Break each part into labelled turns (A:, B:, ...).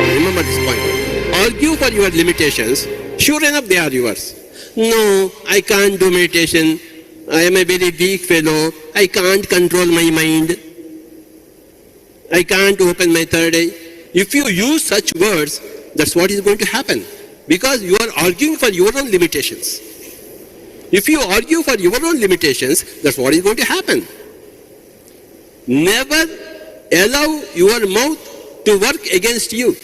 A: Remember this point. Argue for your limitations. Sure enough, they are yours. No, I can't do meditation. I am a very weak fellow. I can't control my mind. I can't open my third eye. If you use such words, that's what is going to happen. Because you are arguing for your own limitations. If you argue for your own limitations, that's what is going to happen. Never allow your mouth to work against you.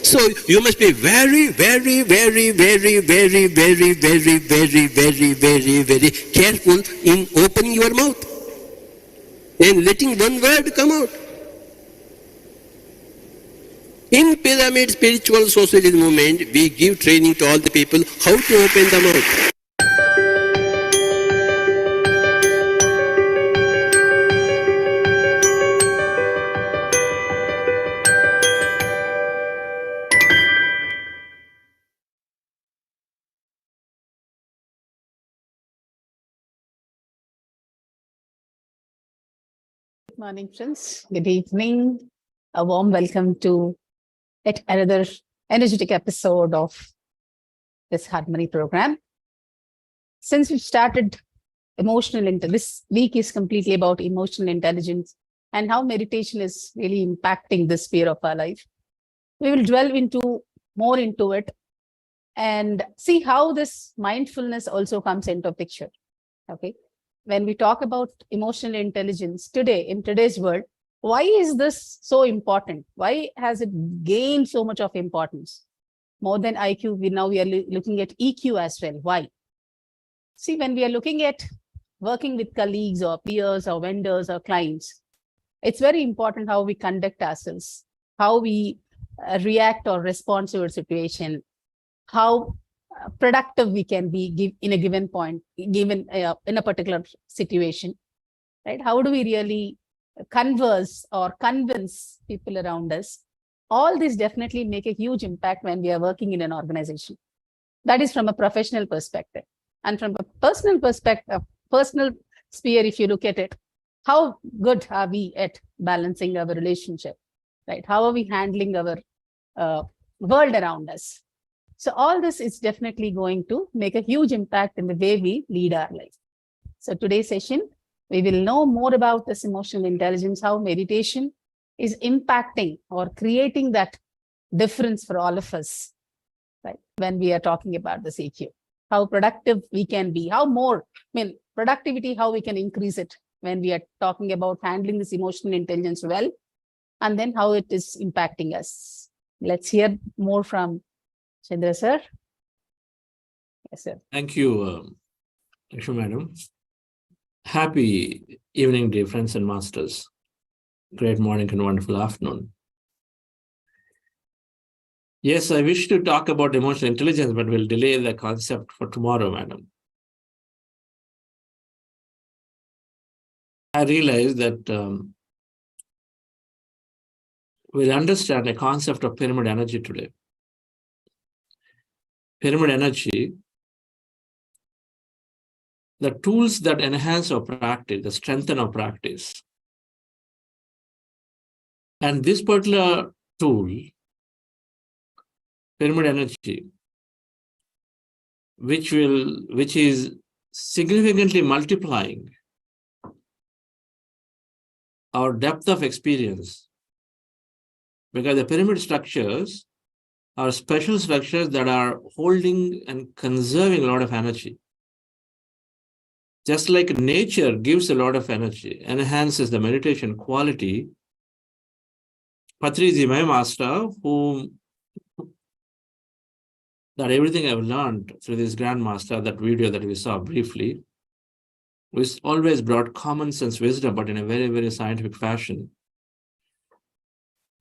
A: So you must be very, very, very, very, very, very, very, very, very, very, very careful in opening your mouth and letting one word come out. In Pyramid Spiritual Socialist Movement, we give training to all the people how to open the mouth.
B: Good morning, friends. Good evening. A warm welcome to yet another energetic episode of this Harmony program. Since we've started this week is completely about emotional intelligence and how meditation is really impacting this sphere of our life. We will delve more into it and see how this mindfulness also comes into picture. Okay. When we talk about emotional intelligence today, in today's world, why is this so important? Why has it gained so much of importance? More than IQ, we are looking at EQ as well. Why? See, when we are looking at working with colleagues or peers or vendors or clients, it's very important how we conduct ourselves, how we react or respond to a situation, how productive we can be in a given point, given in a particular situation, right? How do we really converse or convince people around us? All this definitely make a huge impact when we are working in an organization. That is from a professional perspective. And from a personal perspective, personal sphere, if you look at it, how good are we at balancing our relationship, right? How are we handling our world around us? So all this is definitely going to make a huge impact in the way we lead our life. So today's session, we will know more about this emotional intelligence, how meditation is impacting or creating that difference for all of us, right? When we are talking about this EQ, how productive we can be, productivity, how we can increase it when we are talking about handling this emotional intelligence well, and then how it is impacting us. Let's hear more from Chandra sir. Yes, sir.
C: Thank you, Madam. Happy evening, dear friends and masters. Great morning and wonderful afternoon. Yes, I wish to talk about emotional intelligence, but we'll delay the concept for tomorrow, Madam. I realize that we'll understand the concept of pyramid energy today. Pyramid energy, the tools that enhance our practice, that strengthen our practice. And this particular tool, pyramid energy, which is significantly multiplying our depth of experience, because the pyramid structures are special structures that are holding and conserving a lot of energy. Just like nature gives a lot of energy, enhances the meditation quality, Patriji, my master, that everything I've learned through this grandmaster, that video that we saw briefly, was always brought common sense wisdom, but in a very, very scientific fashion.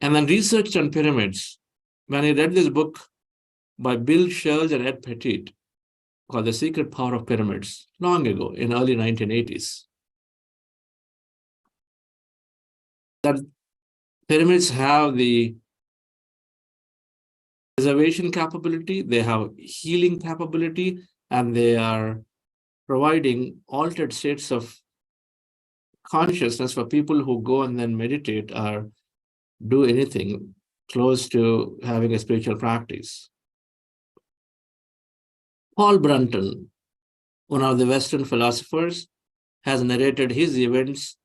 C: And then researched on pyramids. When I read this book by Bill Schultz and Ed Petit, called The Secret Power of Pyramids, long ago, in early 1980s, that pyramids have the preservation capability, they have healing capability, and they are providing altered states of consciousness for people who go and then meditate or do anything close to having a spiritual practice. Paul Brunton, one of the Western philosophers, has narrated his events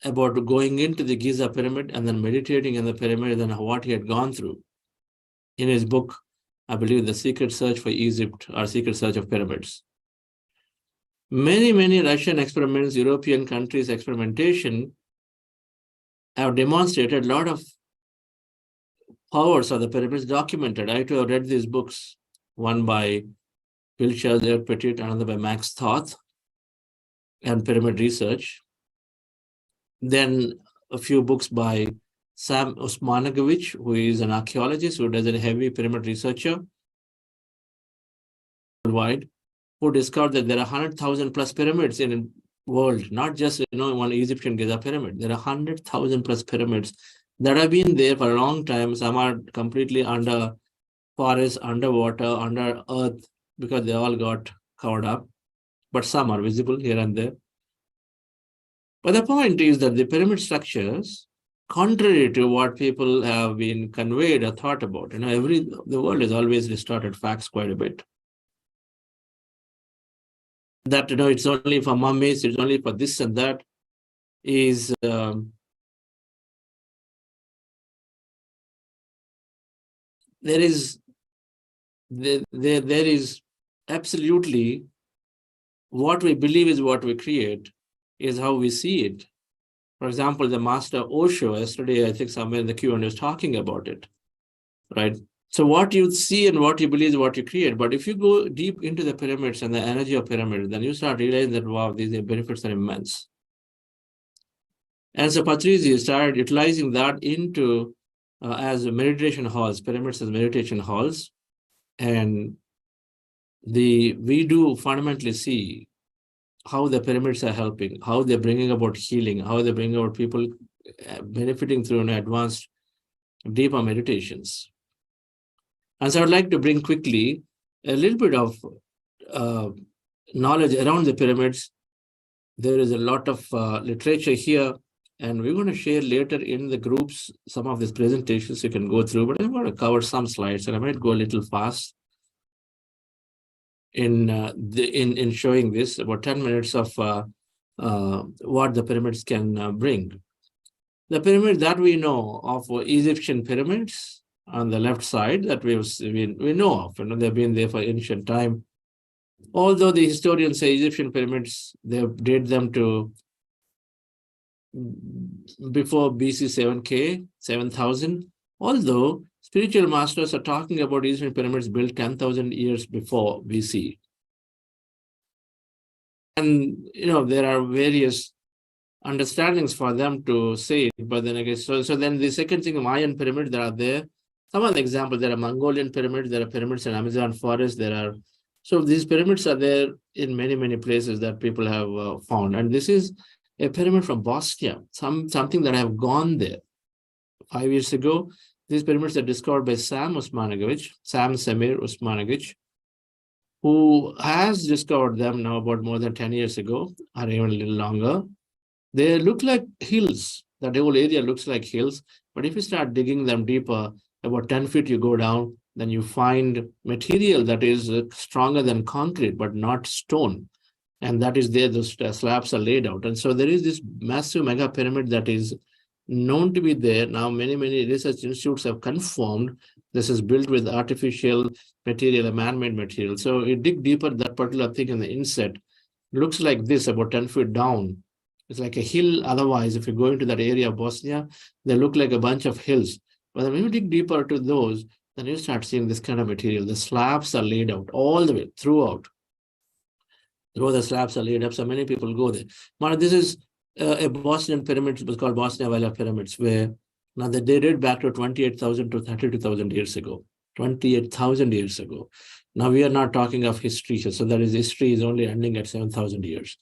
C: about going into the Giza pyramid and then meditating in the pyramid and what he had gone through in his book, I believe, The Secret Search for Egypt or Secret Search of Pyramids. Many Russian experiments, European countries' experimentation have demonstrated a lot of powers of the pyramids documented. I too have read these books, one by Wilshire Petit, another by Max Thoth, and Pyramid Research. Then a few books by Sam Osmanagovich, who is an archaeologist who does a heavy pyramid researcher worldwide, who discovered that there are 100,000 plus pyramids in the world, not just one Egyptian Giza pyramid. There are 100,000 plus pyramids that have been there for a long time. Some are completely under forest, underwater, under earth, because they all got covered up, but some are visible here and there. But the point is that the pyramid structures, contrary to what people have been conveyed or thought about, the world has always distorted facts quite a bit. That it's only for mummies, it's only for this and that, is there is absolutely what we believe is what we create is how we see it. For example, the master Osho, yesterday, I think somewhere in the Q&A was talking about it, right? So what you see and what you believe is what you create. But if you go deep into the pyramids and the energy of pyramids, then you start realizing that, wow, these benefits are immense. And so Patriji started utilizing that into as meditation halls, pyramids as meditation halls. And we do fundamentally see how the pyramids are helping, how they're bringing about healing, how they're bringing about people benefiting through advanced, deeper meditations. And so I'd like to bring quickly a little bit of knowledge around the pyramids. There is a lot of literature here, and we're going to share later in the groups some of these presentations you can go through, but I'm going to cover some slides, and I might go a little fast in showing this, about 10 minutes of what the pyramids can bring. The pyramid that we know of, Egyptian pyramids on the left side, that we know of, they've been there for ancient time. Although the historians say Egyptian pyramids, they date them to before BC 7K, 7,000. Although spiritual masters are talking about Egyptian pyramids built 10,000 years before BC. And, there are various understandings for them to say it, but then again, so then the second thing, Mayan pyramids that are there. Some of the examples, there are Mongolian pyramids, there are pyramids in Amazon forest, so these pyramids are there in many places that people have found. And this is a pyramid from Bosnia, something that I have gone there 5 years ago. These pyramids are discovered by Sam Samir Osmanagovich, who has discovered them now about more than 10 years ago, or even a little longer. They look like hills. That whole area looks like hills. But if you start digging them deeper, about 10 feet you go down, then you find material that is stronger than concrete, but not stone. And that is there, those slabs are laid out. And so there is this massive mega pyramid that is known to be there. Now, many research institutes have confirmed this is built with artificial material, a man-made material. So you dig deeper, that particular thing in the inset looks like this, about 10 feet down. It's like a hill. Otherwise, if you go into that area of Bosnia, they look like a bunch of hills. But when you dig deeper to those, then you start seeing this kind of material. The slabs are laid out all the way throughout. The slabs are laid up, so many people go there. But this is a Bosnian pyramid. It was called Bosnia Valley pyramids, where now they date back to 28,000 to 32,000 years ago. 28,000 years ago. Now we are not talking of history, so that is history is only ending at 7,000 years.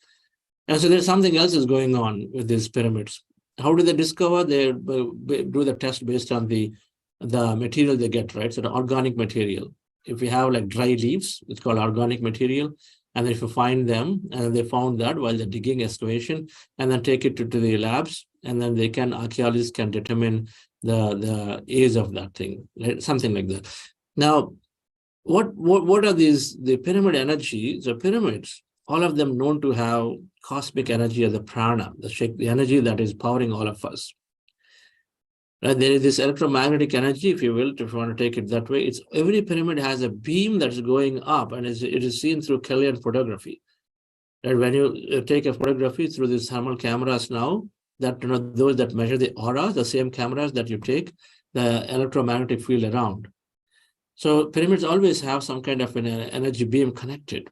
C: And so there's something else is going on with these pyramids. How do they discover? They do the test based on the material they get, right? So the organic material. If we have like dry leaves, it's called organic material. And if you find them, and they found that while they're digging excavation, and then take it to the labs, and then archaeologists can determine the age of that thing, right? Something like that. Now, what are these, the pyramid energy? The pyramids, all of them known to have cosmic energy as the prana, the energy that is powering all of us. Right? There is this electromagnetic energy, if you will, if you want to take it that way. It's every pyramid has a beam that's going up, and it is seen through Kellyan photography. Right? When you take a photography through these thermal cameras now, that those that measure the aura, the same cameras that you take the electromagnetic field around. So pyramids always have some kind of an energy beam connected.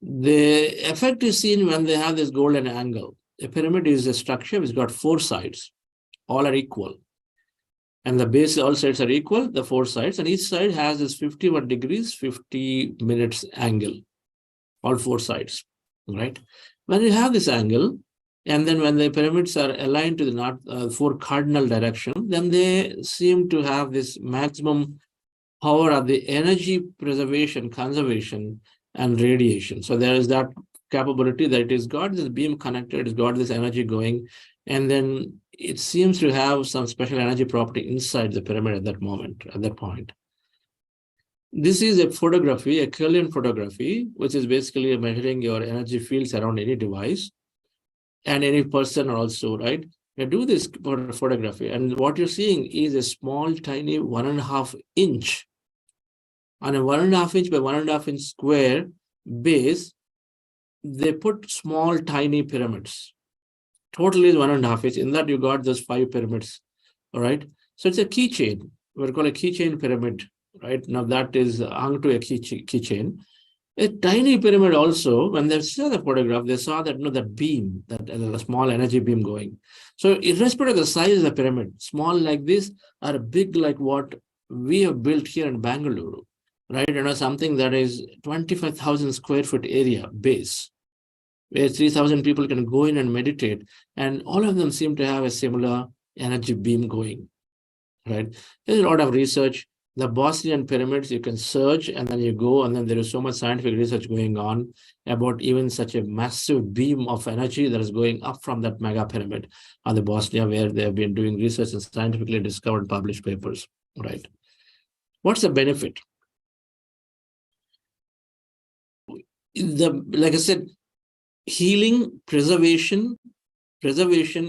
C: The effect is seen when they have this golden angle. A pyramid is a structure which got 4 sides, all are equal. And the base, all sides are equal, the 4 sides, and each side has this 51 degrees, 50 minutes angle, all 4 sides, right? When you have this angle, and then when the pyramids are aligned to the north, 4 cardinal direction, then they seem to have this maximum power of the energy preservation, conservation, and radiation. So there is that capability that it has got this beam connected, it's got this energy going, and then it seems to have some special energy property inside the pyramid at that moment, at that point. This is a photography, a Kellyan photography, which is basically measuring your energy fields around any device and any person also, right? You do this photography, and what you're seeing is a small, tiny 1.5 inch on a 1.5 inch by 1.5 inch square base. They put small, tiny pyramids. Total is 1.5 inch. In that, you got those 5 pyramids. All right. So it's a keychain. We're called a keychain pyramid, right? Now that is hung to a keychain. A tiny pyramid also, when they saw the photograph, they saw that that beam, that a small energy beam going. So irrespective of the size of the pyramid, small like this or big like what we have built here in Bangalore, right? Something that is 25,000 square foot area base, where 3,000 people can go in and meditate, and all of them seem to have a similar energy beam going, right? There's a lot of research. The Bosnian pyramids, you can search, and then you go, and then there is so much scientific research going on about even such a massive beam of energy that is going up from that mega pyramid on the Bosnia, where they have been doing research and scientifically discovered published papers, right? What's the benefit? Like I said, healing, preservation,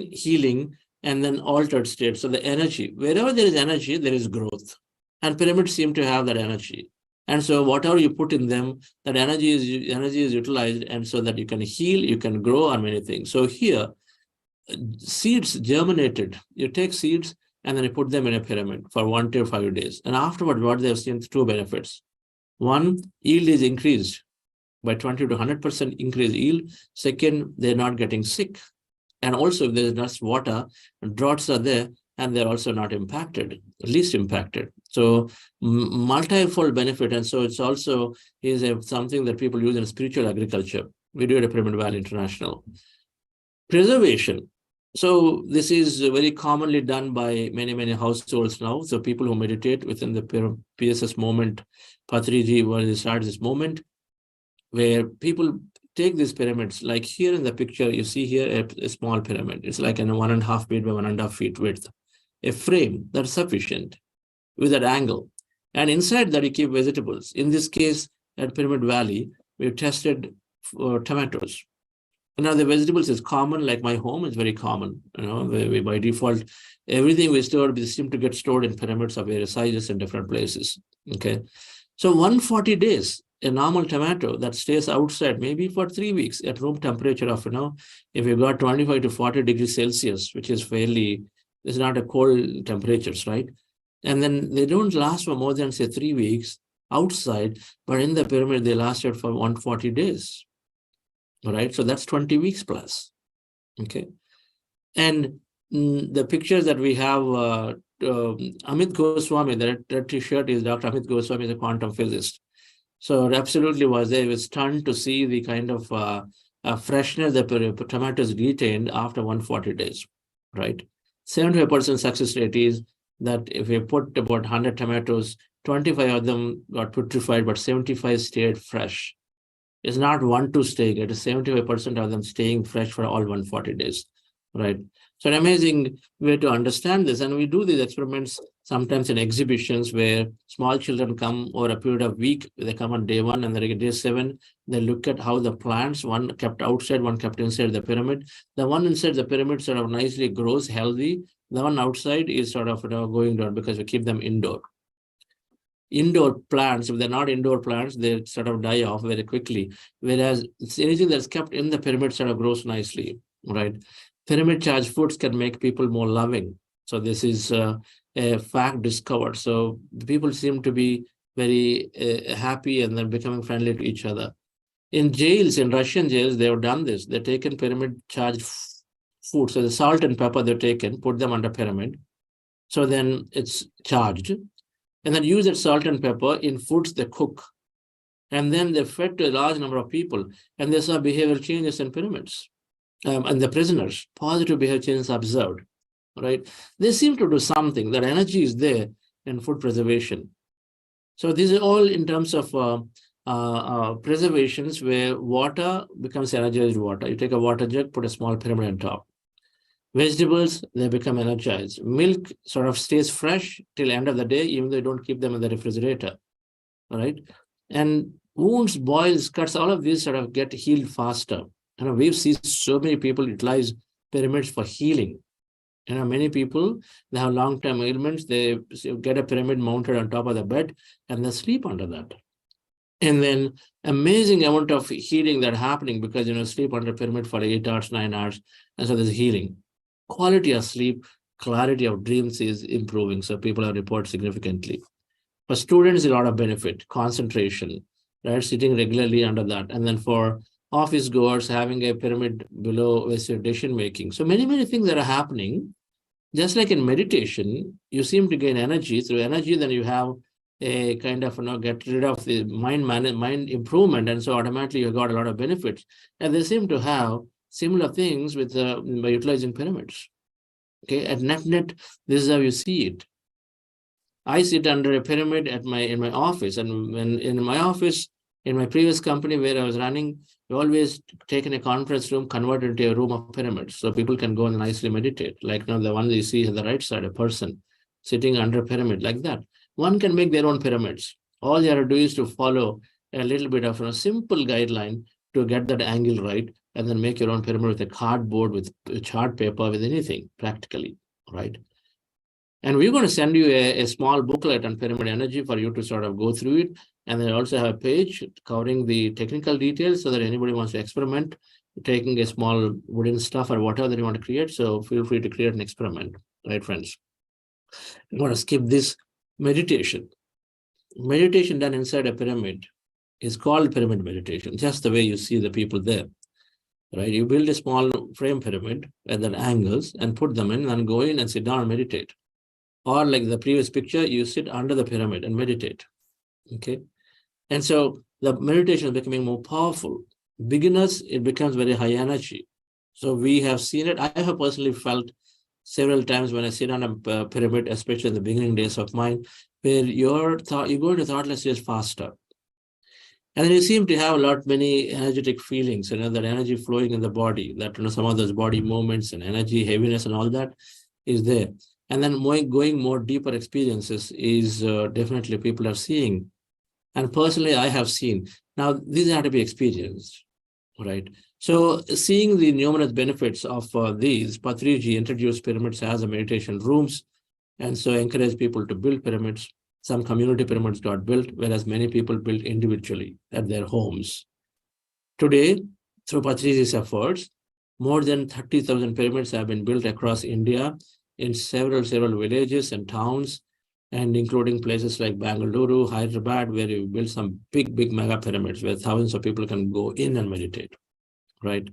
C: healing, and then altered state. So the energy, wherever there is energy, there is growth. And pyramids seem to have that energy. And so whatever you put in them, that energy is utilized, and so that you can heal, you can grow on many things. So here, seeds germinated. You take seeds and then you put them in a pyramid for 1 to 5 days. And afterward, what they have seen 2 benefits. One, yield is increased by 20 to 100% increased yield. Second, they're not getting sick. And also, if there's less water, droughts are there, and they're also not impacted, least impacted. So multifold benefit. And so it's also something that people use in spiritual agriculture. We do it at Pyramid Valley International. Preservation. So this is very commonly done by many, many households now. So people who meditate within the PSS movement, Patriji, where they start this movement, where people take these pyramids, like here in the picture, you see here a small pyramid. It's like a 1.5 feet by 1.5 feet width, a frame that's sufficient with that angle. And inside that, you keep vegetables. In this case, at Pyramid Valley, we've tested for tomatoes. Now, the vegetables is common, like my home is very common. We by default, everything we store, we seem to get stored in pyramids of various sizes in different places. Okay. So 140 days, a normal tomato that stays outside maybe for 3 weeks at room temperature of, if you've got 25 to 40 degrees Celsius, which is it's not a cold temperatures, right? And then they don't last for more than, say, 3 weeks outside, but in the pyramid, they lasted for 140 days, all right? So that's 20 weeks plus, okay? And the pictures that we have, Amit Goswami, that t-shirt is Dr. Amit Goswami, is a quantum physicist. So it absolutely was there. He was stunned to see the kind of freshness that tomatoes retained after 140 days, right? 75% success rate is that if we put about 100 tomatoes, 25 of them got putrefied, but 75 stayed fresh. It's not 1-2 staying, it is 75% of them staying fresh for all 140 days. right? So an amazing way to understand this. And we do these experiments sometimes in exhibitions where small children come over a period of week. They come on day 1 and then day 7. They look at how the plants, one kept outside, one kept inside the pyramid. The one inside the pyramid sort of nicely grows healthy. The one outside is sort of going down because we keep them indoor. Indoor plants, if they're not indoor plants, they sort of die off very quickly. Whereas anything that's kept in the pyramid sort of grows nicely, right? Pyramid charged foods can make people more loving. So this is a fact discovered. So the people seem to be very happy and then becoming friendly to each other. In jails, in Russian jails, they have done this. They've taken pyramid charged food. So the salt and pepper they've taken, put them under pyramid. So then it's charged. And then use that salt and pepper in foods they cook. And then they fed to a large number of people. And they saw behavioral changes in pyramids. And the prisoners, positive behavior changes observed, right? They seem to do something. That energy is there in food preservation. So these are all in terms of preservations where water becomes energized water. You take a water jug, put a small pyramid on top. Vegetables, they become energized. Milk sort of stays fresh till end of the day, even though you don't keep them in the refrigerator, right? And wounds, boils, cuts, all of these sort of get healed faster. We've seen so many people utilize pyramids for healing. Many people, they have long-term ailments, they get a pyramid mounted on top of the bed and they sleep under that. And then amazing amount of healing that happening because, sleep under pyramid for 8 hours, 9 hours. And so there's healing. Quality of sleep, clarity of dreams is improving. So people have reported significantly. For students, a lot of benefit, concentration, right? Sitting regularly under that. And then for office goers, having a pyramid below is your decision making. So many things that are happening. Just like in meditation, you seem to gain energy. Through energy, then you have a kind of, get rid of the mind improvement. And so automatically you got a lot of benefits. And they seem to have similar things with by utilizing pyramids. Okay, at net, this is how you see it. I sit under a pyramid in my office, and when in my office, in my previous company where I was running, we always taken a conference room, converted into a room of pyramids, so people can go and nicely meditate. Like the one that you see on the right side, a person sitting under a pyramid like that. One can make their own pyramids. All you have to do is to follow a little bit of a simple guideline to get that angle right, and then make your own pyramid with a cardboard, with chart paper, with anything, practically, right? And we're going to send you a small booklet on pyramid energy for you to sort of go through it. And then also have a page covering the technical details so that anybody wants to experiment, taking a small wooden stuff or whatever that you want to create. So feel free to create an experiment, right, friends? I'm going to skip this meditation. Meditation done inside a pyramid is called pyramid meditation, just the way you see the people there, right? You build a small frame pyramid at that angles and put them in and go in and sit down and meditate. Or like the previous picture, you sit under the pyramid and meditate, okay? And so the meditation is becoming more powerful. Beginners, it becomes very high energy. So we have seen it. I have personally felt several times when I sit on a pyramid, especially in the beginning days of mine, where you go into thoughtless states faster. And then you seem to have many energetic feelings, that energy flowing in the body, that some of those body movements and energy, heaviness and all that is there. And then going more deeper experiences is definitely people are seeing. And personally, I have seen. Now, these have to be experienced, right? So seeing the numerous benefits of these, Patriji introduced pyramids as a meditation rooms, and so encouraged people to build pyramids. Some community pyramids got built, whereas many people built individually at their homes. Today, through Patriji's efforts, more than 30,000 pyramids have been built across India in several villages and towns, and including places like Bangalore, Hyderabad, where you build some big mega pyramids where thousands of people can go in and meditate, right?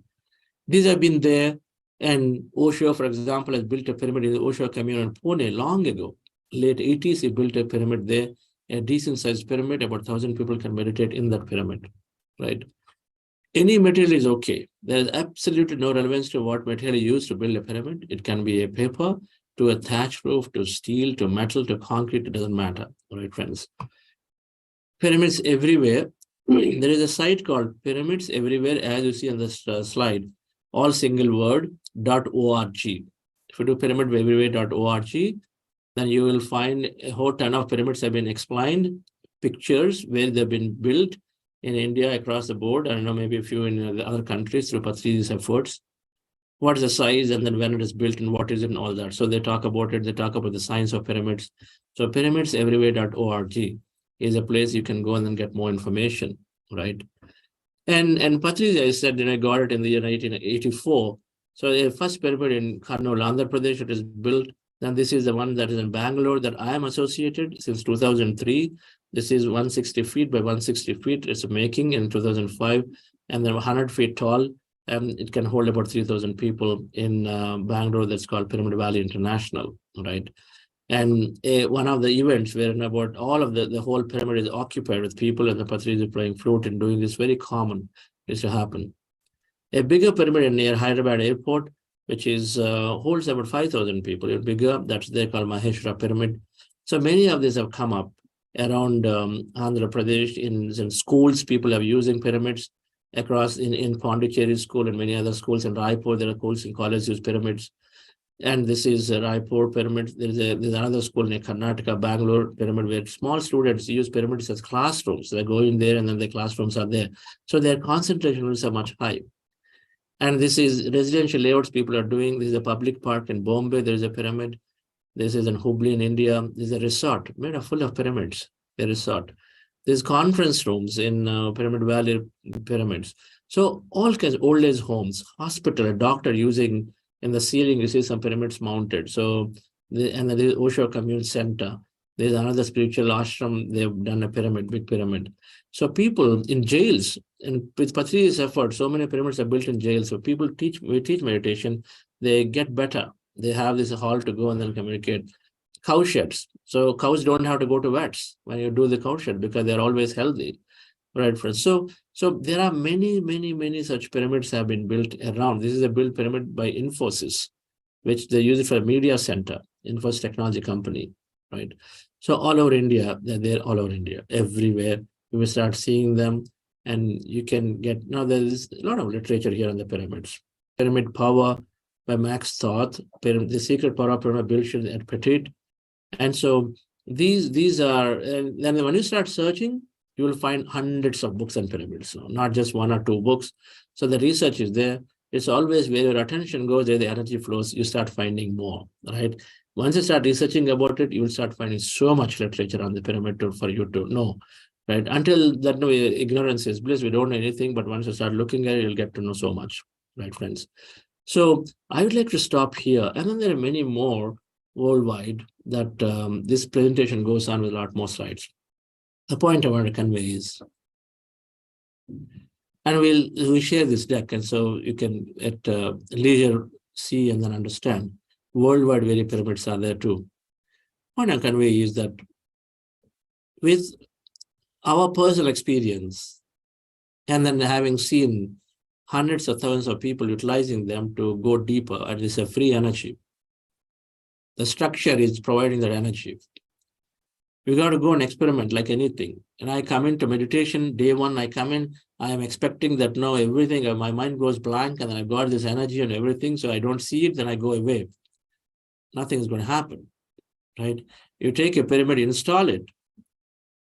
C: These have been there, and Osho, for example, has built a pyramid in the Osho community in Pune long ago. Late 80s, he built a pyramid there, a decent-sized pyramid, about 1,000 people can meditate in that pyramid, right? Any material is okay. There is absolutely no relevance to what material you use to build a pyramid. It can be a paper, to a thatch roof, to steel, to metal, to concrete, it doesn't matter, right, friends? Pyramids everywhere. There is a site called Pyramids Everywhere, as you see on this slide. all single word, .org. If you do pyramideverywhere.org, then you will find a whole ton of pyramids have been explained, pictures where they've been built in India across the board. I don't know, maybe a few in the other countries through Patriji's efforts. What is the size, and then when it is built, and what is it, and all that. So they talk about it. They talk about the science of pyramids. So pyramidseverywhere.org is a place you can go and then get more information, right? And Patriji, I said, I got it in the year 1984. So the first pyramid in Kurnool, Andhra Pradesh, it is built. Then this is the one that is in Bangalore that I am associated since 2003. This is 160 feet by 160 feet. It's making in 2005, and then 100 feet tall. It can hold about 3,000 people in Bangalore. That's called Pyramid Valley International, right? And one of the events wherein about all of the whole pyramid is occupied with people, and the Patriji is playing flute and doing this very common is to happen. A bigger pyramid near Hyderabad airport, which is holds about 5,000 people. It's bigger. That's they called Maheshwara Pyramid. So many of these have come up around Andhra Pradesh in schools. People are using pyramids across in Pondicherry school and many other schools in Raipur. There are schools and colleges use pyramids. And this is a Raipur pyramid. There's another school in Karnataka, Bangalore pyramid, where small students use pyramids as classrooms. So they go in there and then the classrooms are there. So their concentration rates are much high. And this is residential layouts people are doing. This is a public park in Bombay. There is a pyramid. This is in Hubli in India. This is a resort made up full of pyramids, a resort. There's conference rooms in Pyramid Valley pyramids. So all kinds of old age homes, hospital, a doctor using in the ceiling, you see some pyramids mounted. So, and then there's Osho Community Center. There's another spiritual ashram. They've done a pyramid, big pyramid. So people in jails, and with Patriji's effort, so many pyramids are built in jails. So people we teach meditation, they get better. They have this hall to go and then communicate. Cow sheds. So cows don't have to go to vets when you do the cow shed because they're always healthy, right, friends? So there are many such pyramids have been built around. This is a built pyramid by Infosys, which they use it for a media center, Infosys technology company, right? So all over India, they're there all over India, everywhere. You will start seeing them, and you can get, now there's a lot of literature here on the pyramids. Pyramid Power by Max Thoth, The Secret Power of Pyramid Built at Petit. And so these are, and then when you start searching, you will find hundreds of books on pyramids, not just one or two books. So the research is there. It's always where your attention goes, where the energy flows, you start finding more, right? Once you start researching about it, you will start finding so much literature on the pyramid for you to know, right? Until that, no, ignorance is bliss. We don't know anything, but once you start looking at it, you'll get to know so much, right, friends? So I would like to stop here. And then there are many more worldwide that this presentation goes on with a lot more slides. The point I want to convey is, and we'll share this deck, and so you can at leisure see and then understand. Worldwide, very pyramids are there too. What I convey is that with our personal experience, and then having seen hundreds of thousands of people utilizing them to go deeper, and it's a free energy. The structure is providing that energy. You got to go and experiment like anything. And I come into meditation, day one, I come in, I am expecting that now everything, my mind goes blank, and then I got this energy and everything, so I don't see it, then I go away. Nothing is going to happen, right? You take a pyramid, install it,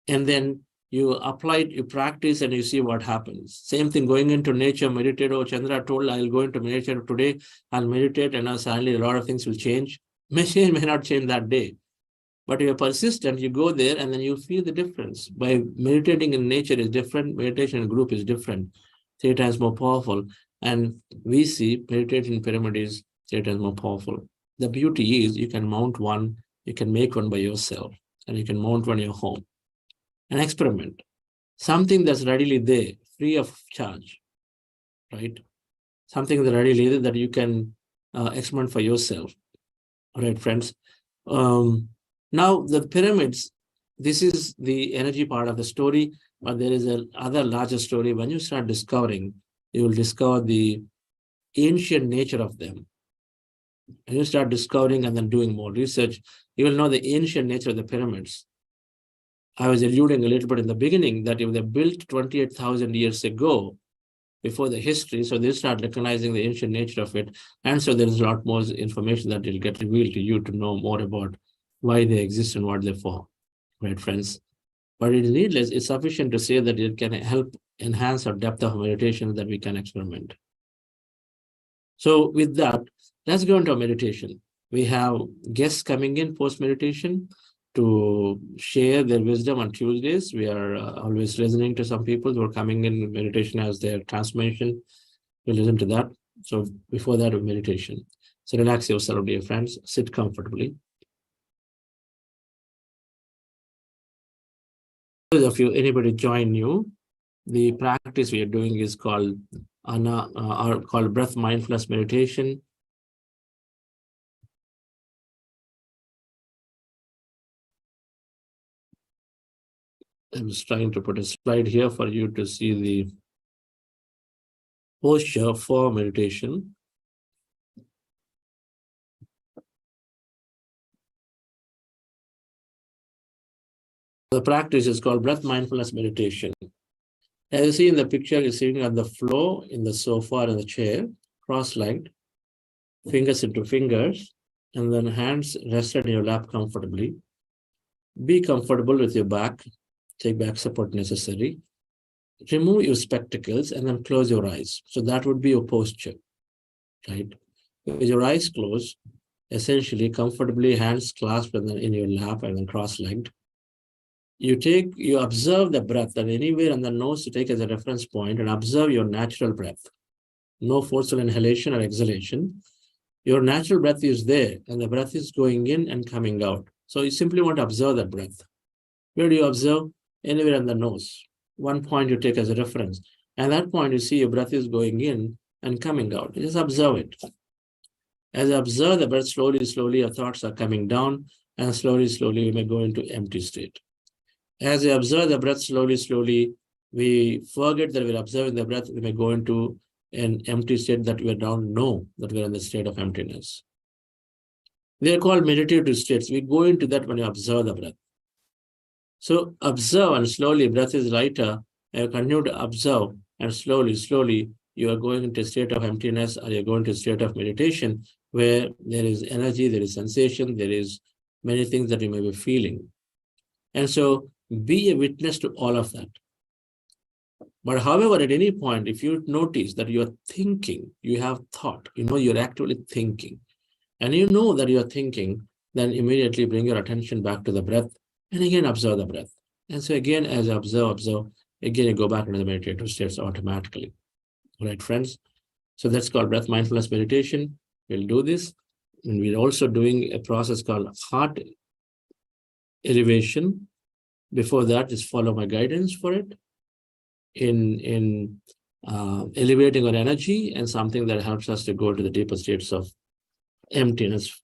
C: and then you apply it, you practice, and you see what happens. Same thing, going into nature, meditate. Oh, Chandra told I'll go into nature today, I'll meditate, and now suddenly a lot of things will change. May change, may not change that day. But if you're persistent, you go there and then you feel the difference. By meditating in nature is different, meditation in group is different, 3 times more powerful. And we see meditation in pyramid is 3 times more powerful. The beauty is you can mount one, you can make one by yourself, and you can mount one in your home and experiment. Something that's readily there, free of charge, right? Something that's readily there that you can experiment for yourself. All right, friends. Now, the pyramids, this is the energy part of the story, but there is another larger story. When you start discovering, you will discover the ancient nature of them. And you start discovering and then doing more research, you will know the ancient nature of the pyramids. I was alluding a little bit in the beginning that if they're built 28,000 years ago, before the history. So they start recognizing the ancient nature of it. And so there is a lot more information that will get revealed to you to know more about why they exist and what they're for, right, friends? But it is needless, it's sufficient to say that it can help enhance our depth of meditation that we can experiment. So with that, let's go into meditation. We have guests coming in post-meditation to share their wisdom on Tuesdays. We are always listening to some people who are coming in meditation as their transformation. We listen to that. So before that, meditation. So relax yourself, dear friends. Sit comfortably. Those of you, anybody join new, the practice we are doing is called called breath mindfulness meditation. I'm just trying to put a slide here for you to see the posture for meditation. The practice is called breath mindfulness meditation. As you see in the picture, you're sitting on the floor, in the sofa, or in the chair, cross-legged, fingers into fingers, and then hands rested in your lap comfortably. Be comfortable with your back. Take back support necessary. Remove your spectacles and then close your eyes. So that would be your posture, right? With your eyes closed, essentially comfortably, hands clasped in your lap and then cross-legged. You observe the breath, that anywhere on the nose to take as a reference point, and observe your natural breath. No forceful inhalation or exhalation. Your natural breath is there, and the breath is going in and coming out. So you simply want to observe that breath. Where do you observe? Anywhere on the nose. One point you take as a reference. And at that point, you see your breath is going in and coming out. Just observe it. As you observe the breath, slowly, slowly, your thoughts are coming down, and slowly, slowly, you may go into empty state. As we observe the breath slowly, slowly, we forget that we're observing the breath. We may go into an empty state that we don't know that we're in the state of emptiness. They're called meditative states. We go into that when you observe the breath. So observe, and slowly breath is lighter, and you continue to observe, and slowly, slowly, you are going into a state of emptiness, or you're going to a state of meditation where there is energy, there is sensation, there is many things that you may be feeling. And so be a witness to all of that. But however, at any point, if you notice that you are thinking, you have thought, you're actually thinking, and you know that you're thinking, then immediately bring your attention back to the breath, and again, observe the breath. And so again, as you observe, again, you go back into the meditative states automatically. All right, friends? So that's called breath mindfulness meditation. We'll do this. And we're also doing a process called heart elevation. Before that, just follow my guidance for it in elevating our energy, and something that helps us to go to the deeper states of emptiness.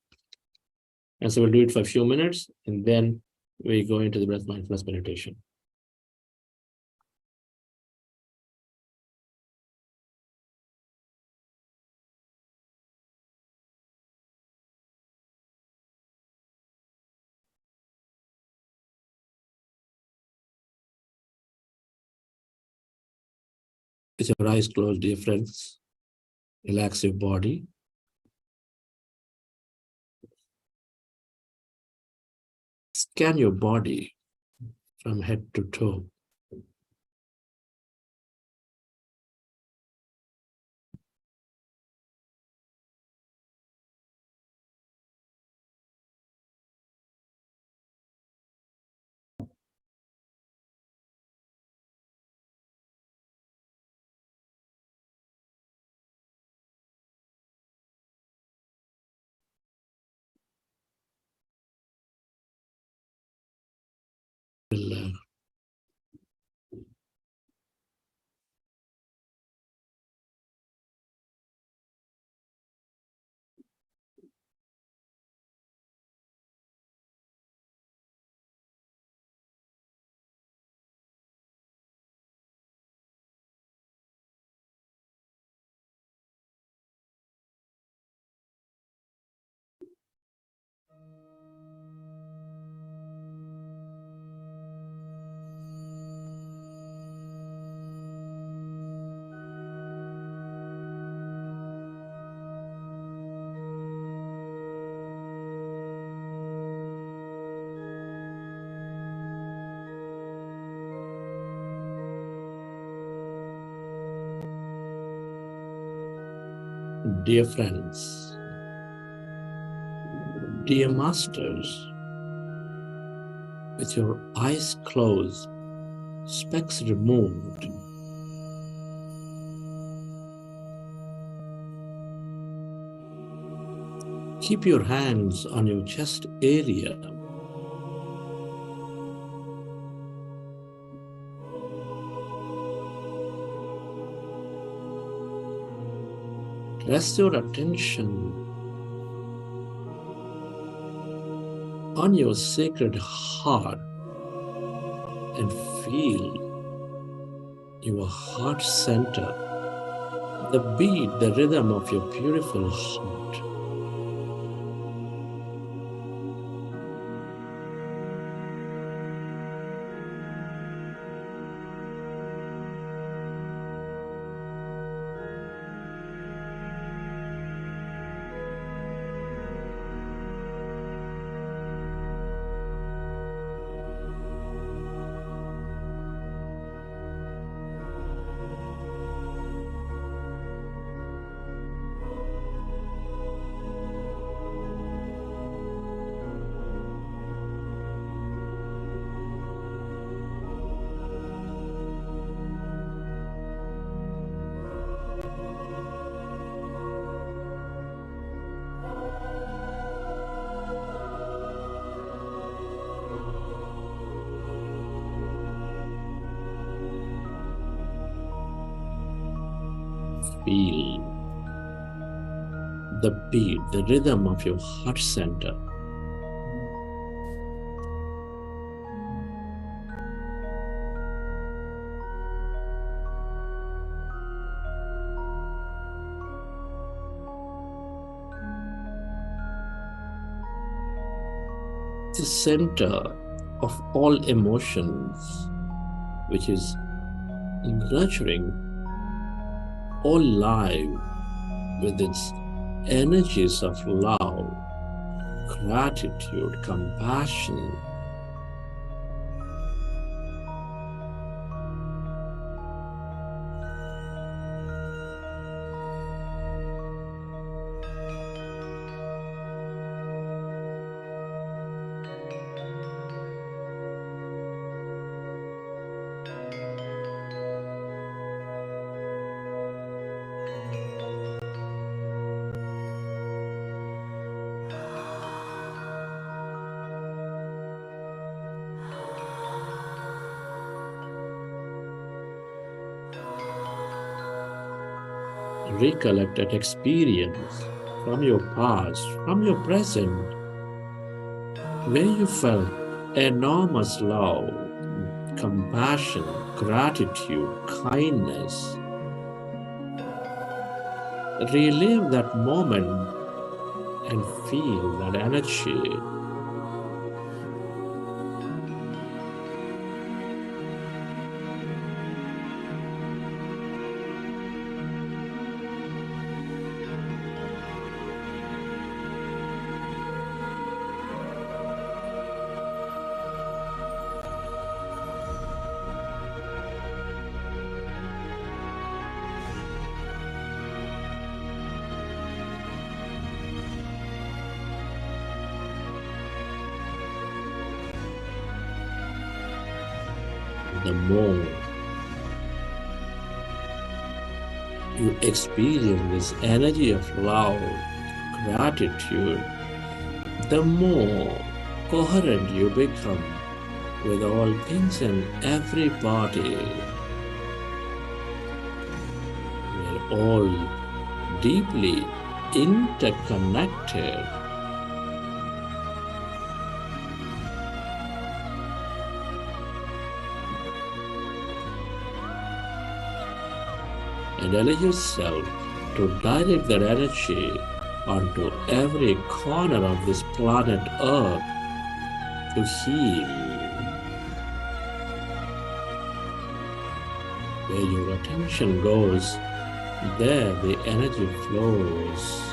C: And so we'll do it for a few minutes, and then we go into the breath mindfulness meditation. With your eyes closed, dear friends, relax your body. Scan your body from head to toe. Will Dear friends, dear masters, with your eyes closed, specs removed, keep your hands on your chest area. Rest your attention on your sacred heart and feel your heart center, the beat, the rhythm of your beautiful heart. Feel the beat, the rhythm of your heart center. The center of all emotions, which is nurturing all life with its energies of love, gratitude, compassion. Recollect that experience from your past, from your present, where you felt enormous love, compassion, gratitude, kindness. Relive that moment and feel that energy. The more you experience this energy of love, gratitude, the more coherent you become with all things and everybody. We're all deeply interconnected. And allow yourself to direct that energy onto every corner of this planet Earth to heal. Where your attention goes, there the energy flows.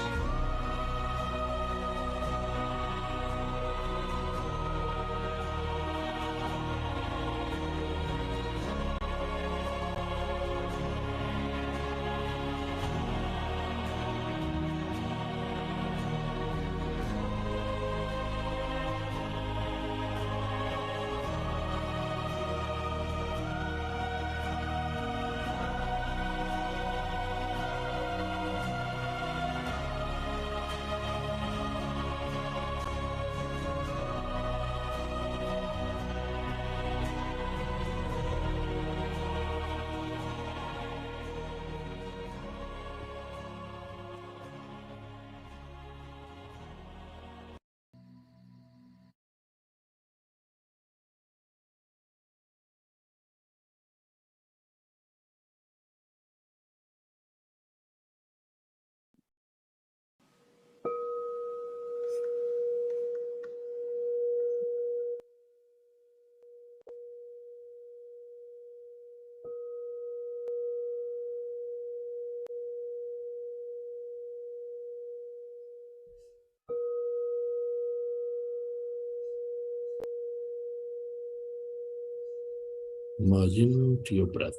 C: Merge into your breath.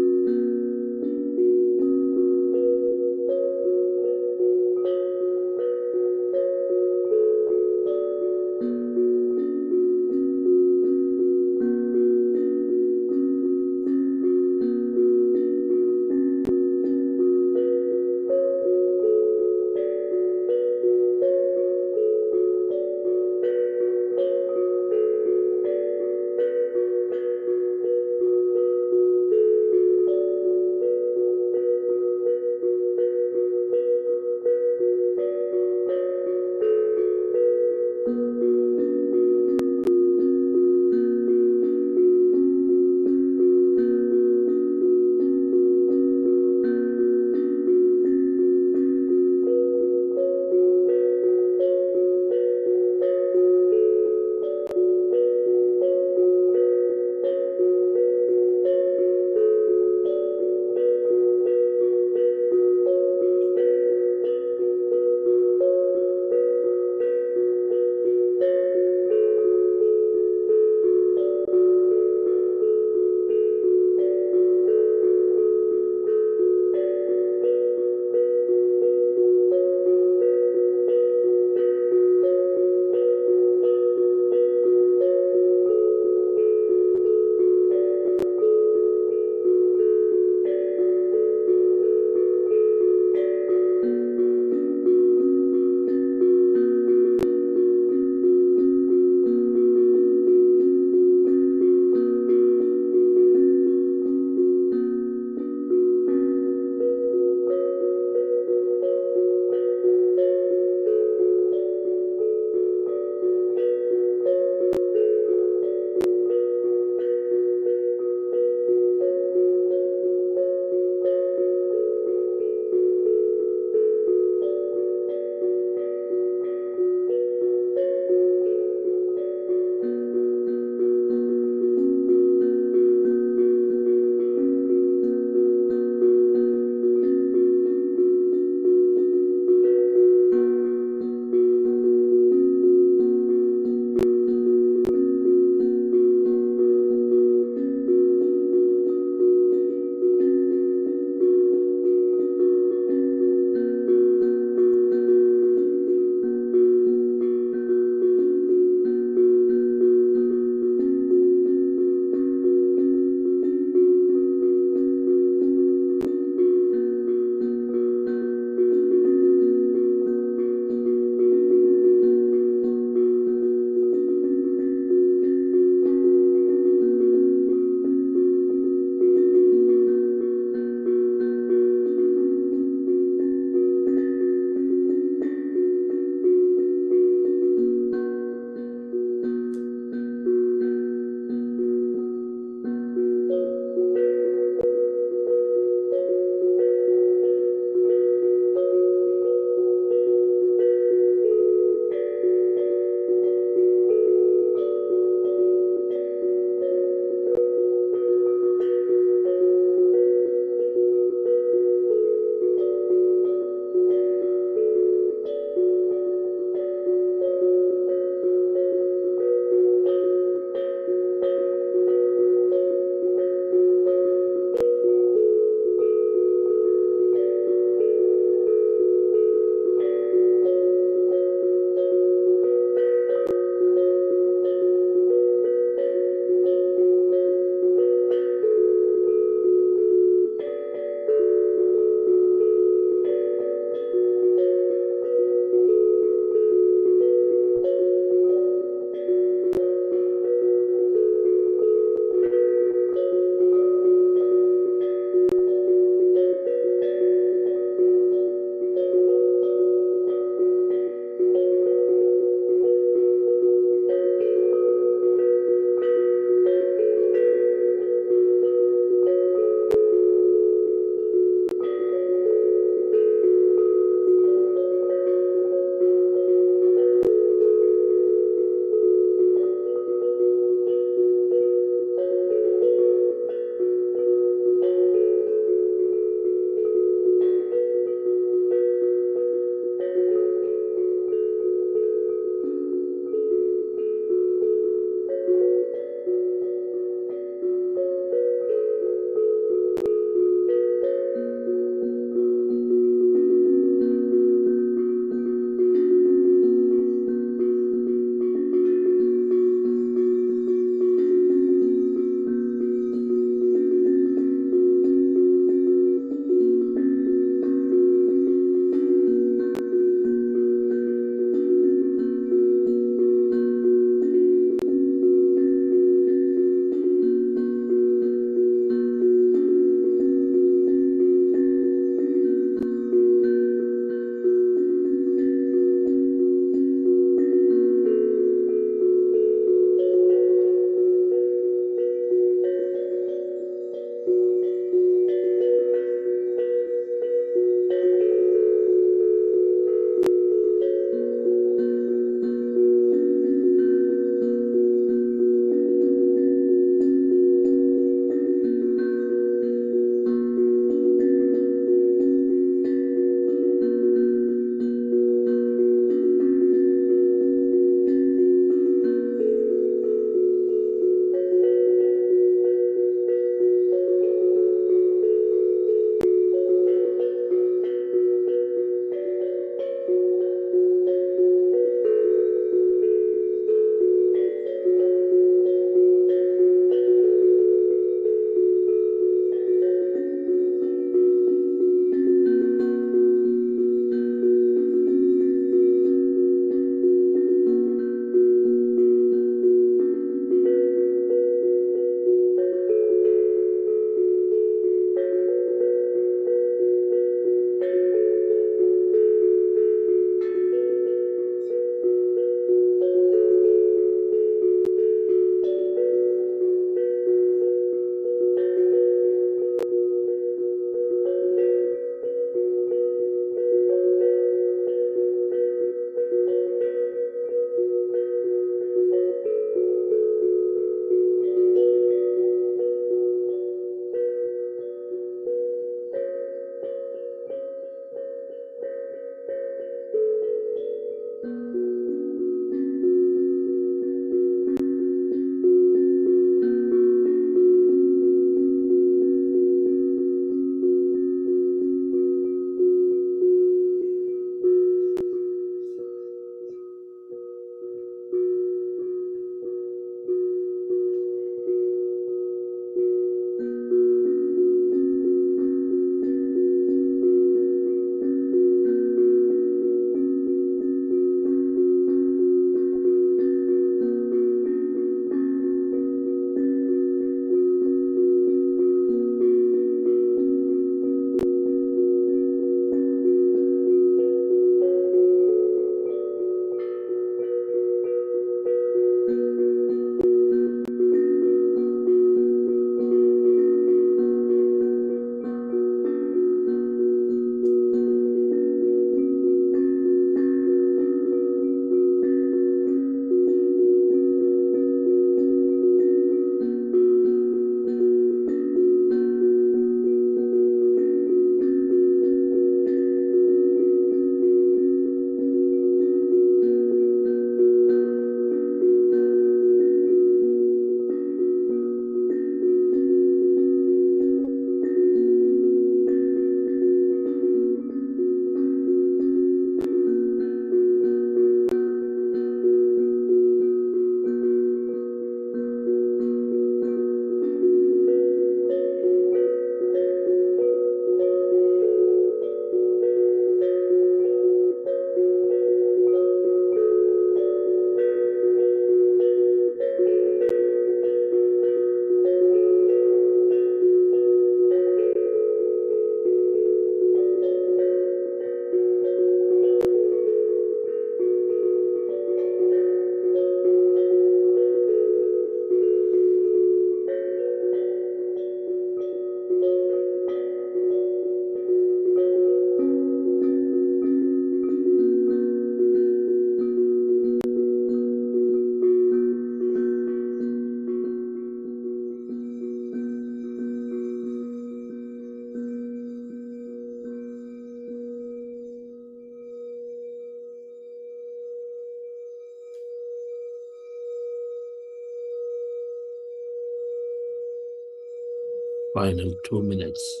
C: Final 2 minutes.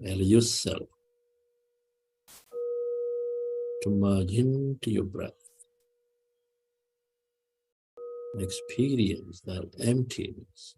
C: Allow yourself to merge into your breath. Experience that emptiness.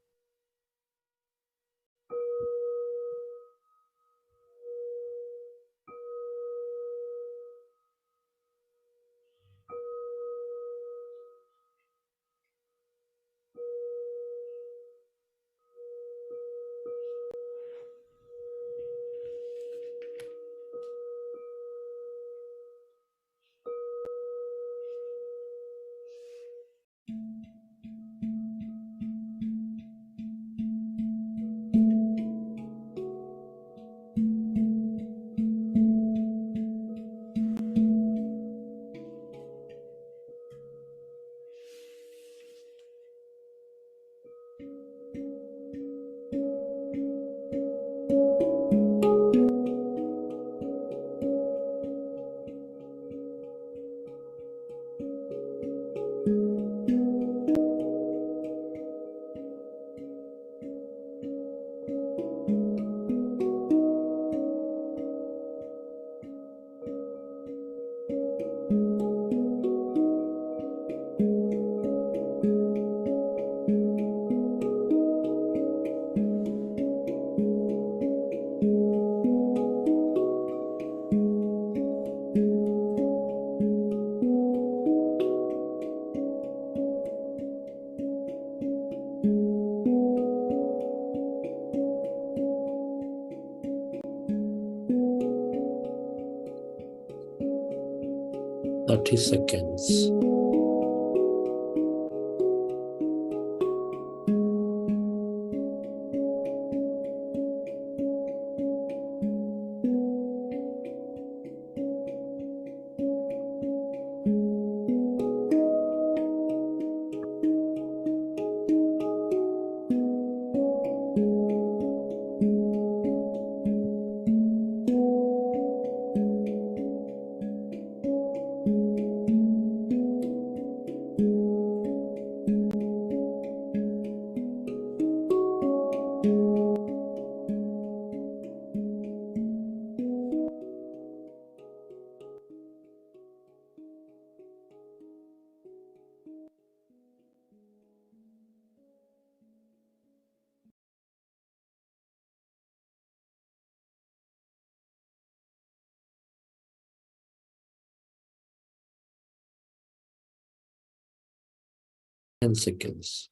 C: Thirty seconds. Ten seconds.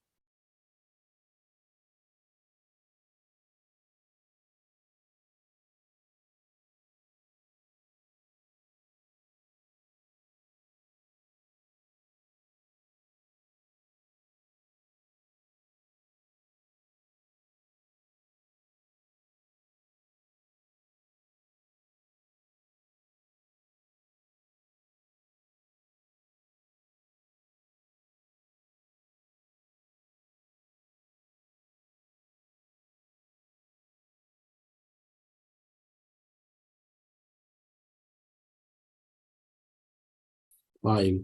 C: Five,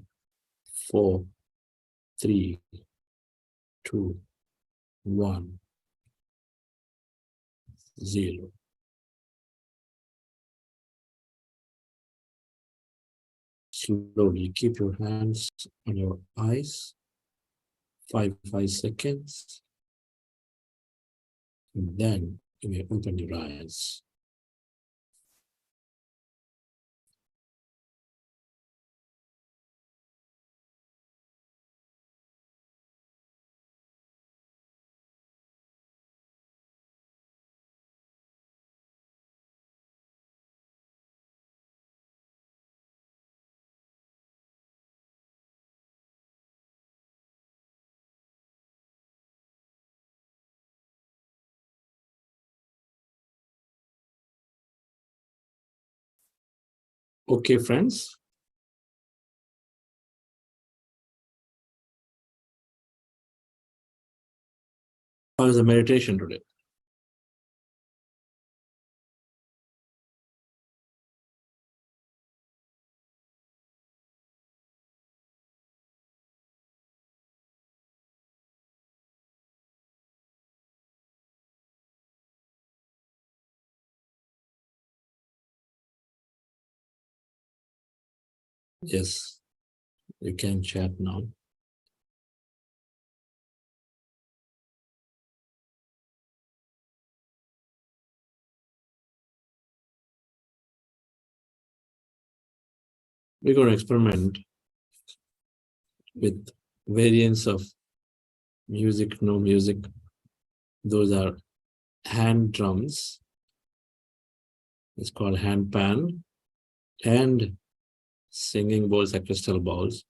C: 4, 3, 2, 1, 0. Slowly keep your hands on your eyes. 5 seconds. And then you may open your eyes. Okay, friends. How was the meditation today? Yes, you can chat now. We're going to experiment with variants of music, no music. Those are hand drums. It's called hand pan, and singing bowls are crystal bowls.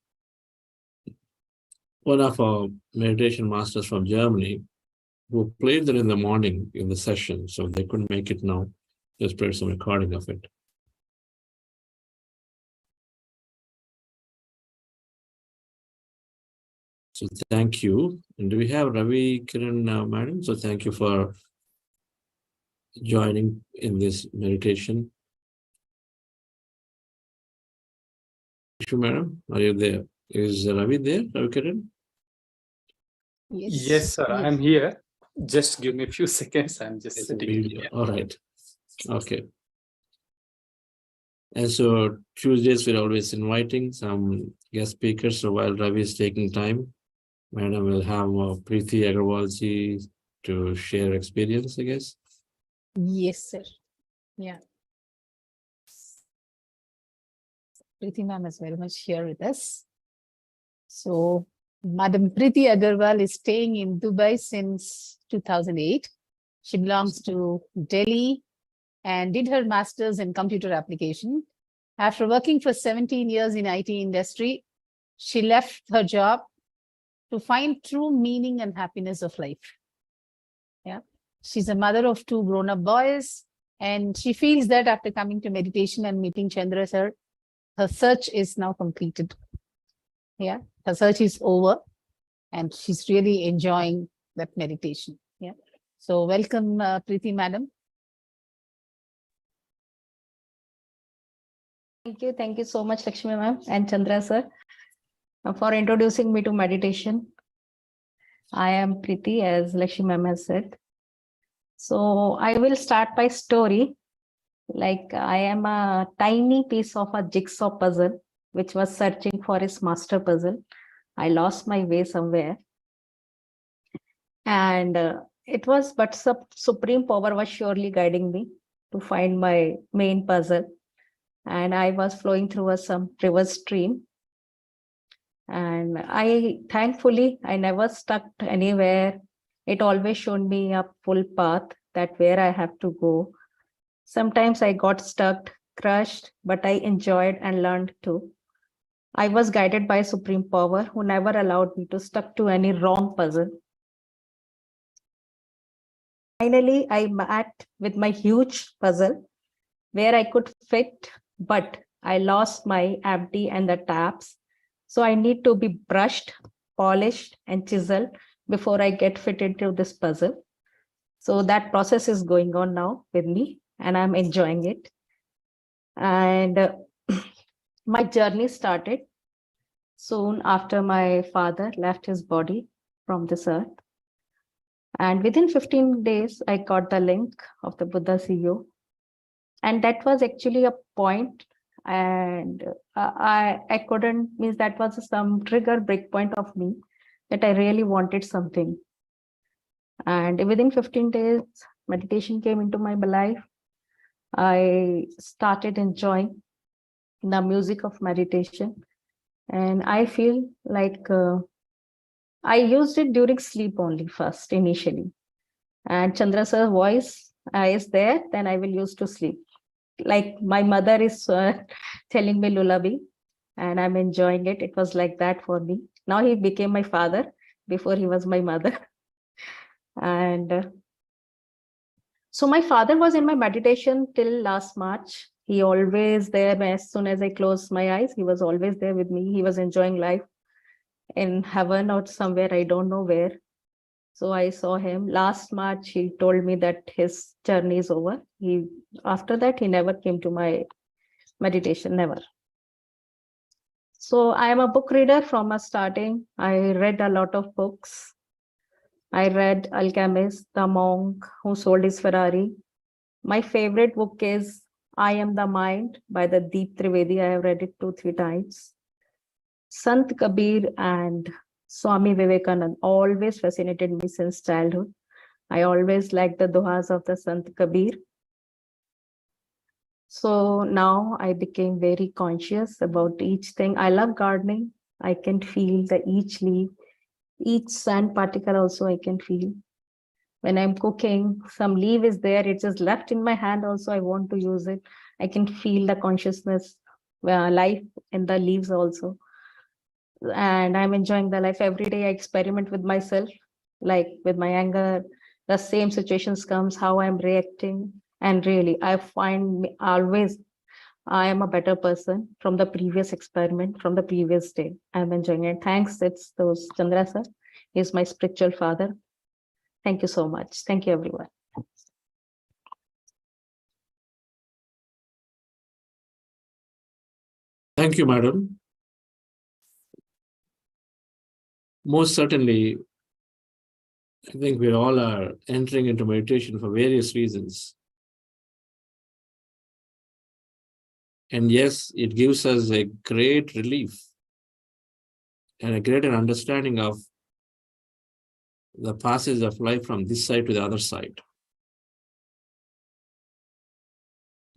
C: One of our meditation masters from Germany who played that in the morning in the session, so they couldn't make it now, just played some recording of it. So thank you. And do we have Ravi Kiran now, madam? So thank you for joining in this meditation. Madam, are you there? Is Ravi there, Ravi Kiran?
D: Yes, sir. I'm here. Just give me a few seconds. I'm just sitting here.
C: All right. Okay. And so Tuesdays we're always inviting some guest speakers. So while Ravi is taking time, Madam will have Preeti Agarwalji to share experience, I guess.
B: Yes, sir. Yeah. Preeti ma'am is very much here with us. So, Madam Preeti Agarwal is staying in Dubai since 2008. She belongs to Delhi and did her master's in computer application. After working for 17 years in IT industry, she left her job to find true meaning and happiness of life. Yeah. She's a mother of 2 grown-up boys, and she feels that after coming to meditation and meeting Chandra sir, her search is now completed. Yeah, her search is over, and she's really enjoying that meditation. Yeah. So welcome, Preeti madam.
E: Thank you so much, Lakshmi ma'am and Chandra sir, for introducing me to meditation. I am Preeti, as Lakshmi ma'am has said. So I will start by story. Like, I am a tiny piece of a jigsaw puzzle, which was searching for its master puzzle. I lost my way somewhere. And it was, but supreme power was surely guiding me to find my main puzzle. And I was flowing through some river stream. And thankfully, I never stuck anywhere. It always showed me a full path that where I have to go. Sometimes I got stuck, crushed, but I enjoyed and learned too. I was guided by supreme power who never allowed me to stuck to any wrong puzzle. Finally, I met with my huge puzzle where I could fit, but I lost my empty and the tabs. So I need to be brushed, polished, and chiseled before I get fit into this puzzle. So that process is going on now with me, and I'm enjoying it. And my journey started soon after my father left his body from this earth. And within 15 days, I got the link of the Buddha CEO. And that was actually a point. And I couldn't, means that was some trigger break point of me that I really wanted something. And within 15 days, meditation came into my life. I started enjoying the music of meditation. And I feel like I used it during sleep only first, initially. And Chandra sir's voice is there, then I will use to sleep. Like my mother is telling me lullaby, and I'm enjoying it. It was like that for me. Now he became my father. Before he was my mother. And so my father was in my meditation till last March. He always there. As soon as I closed my eyes, he was always there with me. He was enjoying life in heaven or somewhere, I don't know where. So I saw him last March. He told me that his journey is over. After that, he never came to my meditation, never. So I am a book reader from a starting. I read a lot of books. I read Alchemist, The Monk Who Sold His Ferrari. My favorite book is I Am the Mind by the Deep Trivedi. I have read it 2-3 times. Sant Kabir and Swami Vivekananda always fascinated me since childhood. I always liked the dohas of the Sant Kabir. So now I became very conscious about each thing. I love gardening. I can feel each leaf, each sand particle also I can feel. When I'm cooking, some leaf is there, it is left in my hand also, I want to use it. I can feel the consciousness, life in the leaves also. And I'm enjoying the life. Every day I experiment with myself, like with my anger, the same situations comes, how I'm reacting. And really, I find always I am a better person from the previous experiment, from the previous day. I'm enjoying it. Thanks, it's those Chandra sir. He's my spiritual father. Thank you so much. Thank you, everyone.
C: Thank you, madam. Most certainly, I think we all are entering into meditation for various reasons. And yes, it gives us a great relief and a greater understanding of the passage of life from this side to the other side.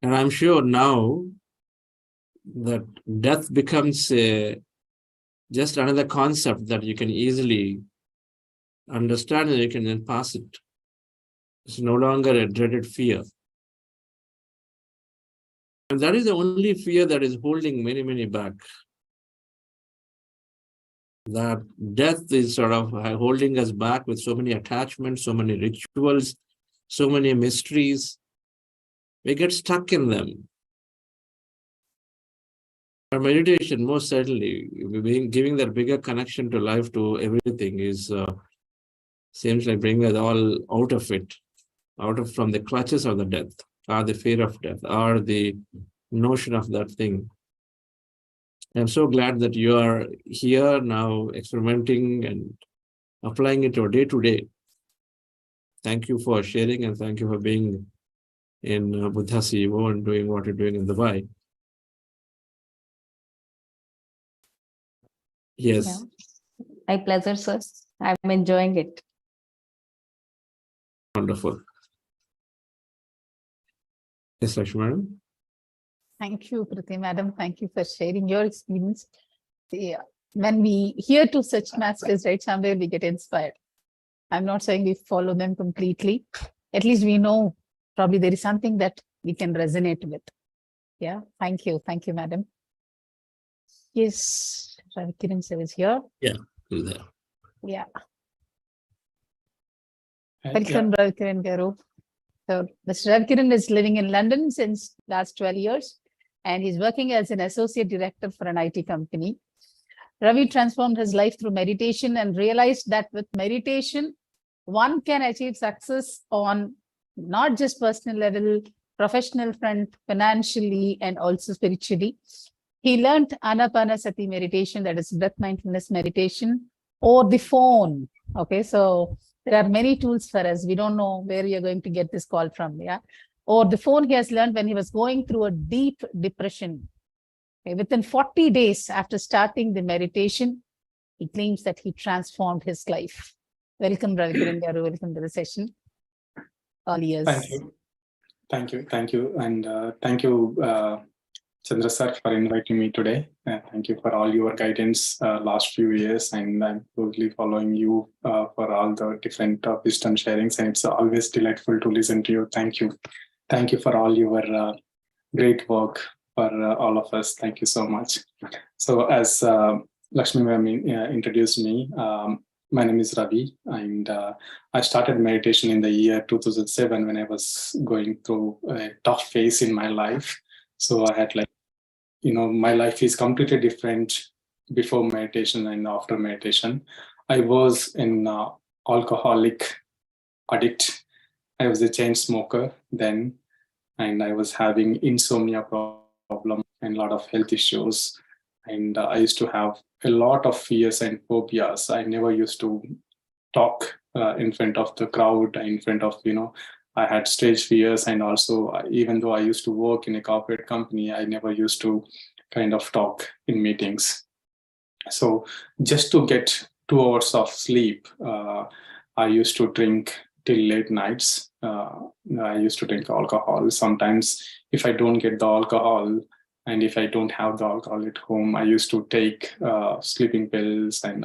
C: And I'm sure now that death becomes just another concept that you can easily understand and you can then pass it. It's no longer a dreaded fear. And that is the only fear that is holding many, many back. That death is sort of holding us back with so many attachments, so many rituals, so many mysteries. We get stuck in them. Our meditation, most certainly, giving that bigger connection to life, to everything, is seems like bringing us all out of it, from the clutches of the death, or the fear of death, or the notion of that thing. I'm so glad that you are here now, experimenting and applying it to our day-to-day. Thank you for sharing, and thank you for being in Buddha CEO and doing what you're doing in Dubai. Yes.
E: Yeah. My pleasure, sir. I'm enjoying it.
C: Wonderful. Yes, Lakshmi madam.
B: Thank you, Priti madam. Thank you for sharing your experience. Yeah. When we hear to such masters, right, somewhere we get inspired. I'm not saying we follow them completely. At least we know probably there is something that we can resonate with. Yeah. Thank you. Thank you, madam. Yes. Ravi Kiran sir is here.
C: Yeah, do that.
B: Yeah.
D: Yeah.
B: Welcome, Ravi Kiran Garu. So Mr. Ravi Kiran is living in London since last 12 years, and he's working as an associate director for an IT company. Ravi transformed his life through meditation and realized that with meditation, one can achieve success on not just personal level, professional front, financially, and also spiritually. He learned Ana-Pana-Sati meditation, that is breath mindfulness meditation, over the phone. Okay, so there are many tools for us. We don't know where you're going to get this call from. Yeah, or the phone he has learned when he was going through a deep depression. Okay, within 40 days after starting the meditation, he claims that he transformed his life. Welcome, Ravi Kiran Garu. Welcome to the session. All ears.
D: Thank you. Thank you. Thank you. And thank you, Chandra sir, for inviting me today. Thank you for all your guidance last few years. And I'm closely following you for all the different wisdom sharings. And it's always delightful to listen to you. Thank you. Thank you for all your great work for all of us. Thank you so much. So as Lakshmi ma'am introduced me, my name is Ravi, and I started meditation in the year 2007 when I was going through a tough phase in my life. So I had my life is completely different before meditation and after meditation. I was an alcoholic addict. I was a chain smoker then, and I was having insomnia problem and a lot of health issues. And I used to have a lot of fears and phobias. I never used to talk in front of the crowd, in front of, I had stage fears, and also even though I used to work in a corporate company, I never used to kind of talk in meetings. So just to get 2 hours of sleep, I used to drink till late nights. I used to drink alcohol. Sometimes if I don't get the alcohol, and if I don't have the alcohol at home, I used to take sleeping pills, and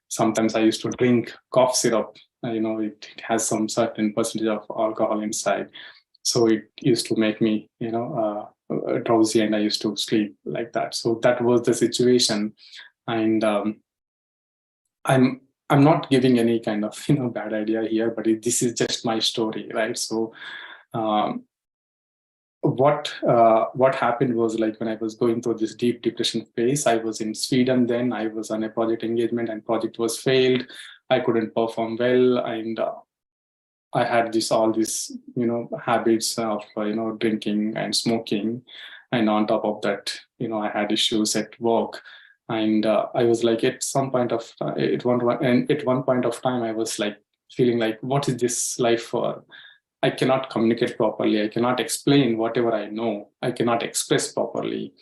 D: sometimes I used to drink cough syrup. It has some certain percentage of alcohol inside. So it used to make me, drowsy, and I used to sleep like that. So that was the situation. And I'm not giving any kind of, bad idea here, but this is just my story, right? So what happened was, like, when I was going through this deep depression phase, I was in Sweden then. I was on a project engagement, and project was failed. I couldn't perform well, and I had all these habits of drinking and smoking, and on top of that, I had issues at work, and I was like, at one point of time, I was like feeling like, what is this life for? I cannot communicate properly. I cannot explain whatever I know. I cannot express properly,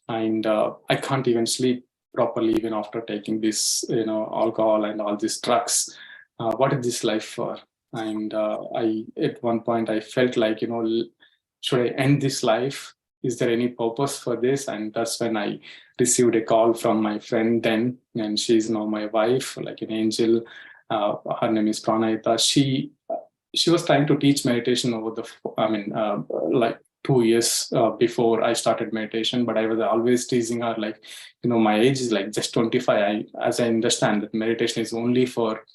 D: and I can't even sleep properly even after taking this, alcohol and all these drugs. What is this life for? And at one point, I felt like, should I end this life? Is there any purpose for this? And that's when I received a call from my friend then, and she's now my wife, like an angel. Her name is Pranayita. She was trying to teach meditation like 2 years before I started meditation, but I was always teasing her, like, my age is like just 25. As I understand that meditation is only for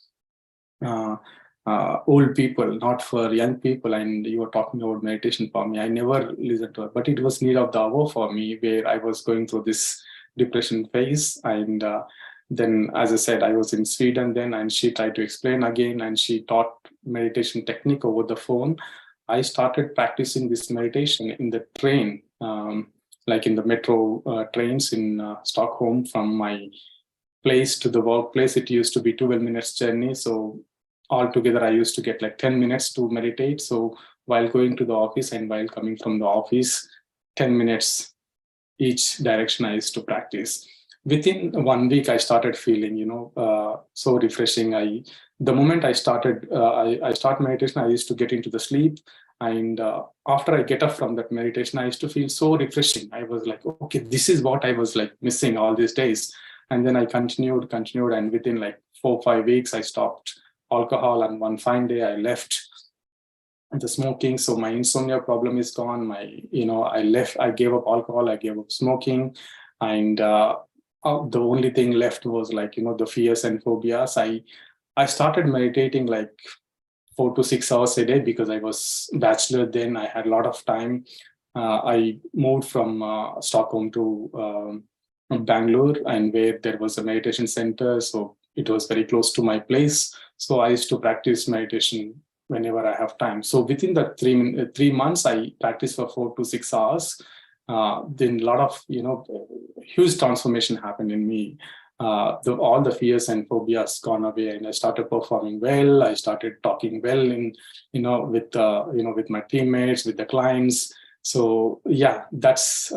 D: old people, not for young people, and you were talking about meditation for me. I never listened to her, but it was need of the hour for me, where I was going through this depression phase. And then, as I said, I was in Sweden then, and she tried to explain again, and she taught meditation technique over the phone. I started practicing this meditation in the train, like in the metro trains in Stockholm. From my place to the workplace, it used to be 12 minutes journey. So altogether, I used to get like 10 minutes to meditate. So while going to the office and while coming from the office, 10 minutes each direction I used to practice. Within 1 week, I started feeling, so refreshing. The moment I started, I start meditation, I used to get into the sleep. And after I get up from that meditation, I used to feel so refreshing. I was like, okay, this is what I was like missing all these days. And then I continued. And within like 4 or 5 weeks, I stopped alcohol. And one fine day, I left the smoking. So my insomnia problem is gone. I gave up alcohol, I gave up smoking. And the only thing left was like, the fears and phobias. I started meditating like 4 to 6 hours a day because I was bachelor then. I had a lot of time. I moved from Stockholm to Bangalore, and where there was a meditation center. So it was very close to my place. So I used to practice meditation whenever I have time. So within the 3 months, I practiced for 4 to 6 hours. Then a lot of, huge transformation happened in me. All the fears and phobias gone away, and I started performing well. I started talking well with my teammates, with the clients. So yeah, that's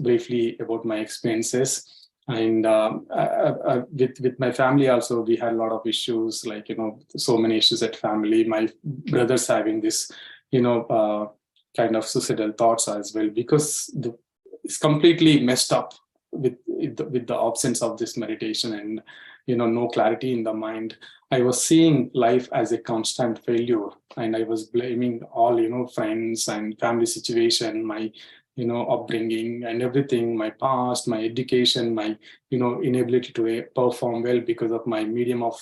D: briefly about my experiences. And with my family also, we had a lot of issues, like, so many issues at family. My brother's having this, kind of suicidal thoughts as well, because it's completely messed up with the absence of this meditation, and no clarity in the mind. I was seeing life as a constant failure, and I was blaming all friends and family situation, my upbringing and everything, my past, my education, my inability to perform well because of my medium of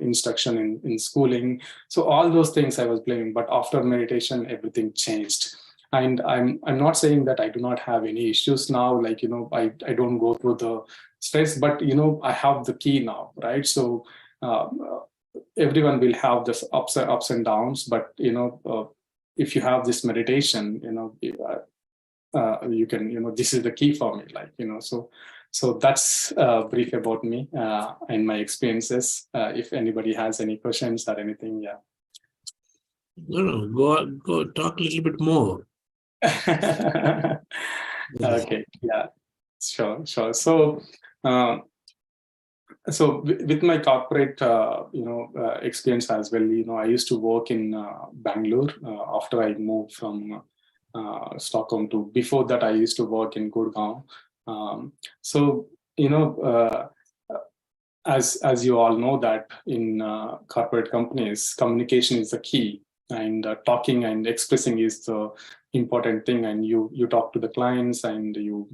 D: instruction in schooling. So all those things I was blaming. But after meditation, everything changed. And I'm not saying that I do not have any issues now, like I don't go through the stress, but I have the key now, right? So everyone will have this ups and downs, but if you have this meditation, you can, this is the key for me, like, so that's brief about me and my experiences. If anybody has any questions or anything, yeah.
C: No, go talk a little bit more.
D: Okay, yeah, sure. So, with my corporate, experience as well, I used to work in Bangalore after I moved from Stockholm to. Before that, I used to work in Gurgaon. So, as you all know that in corporate companies, communication is the key, and talking and expressing is the important thing. And you talk to the clients, and you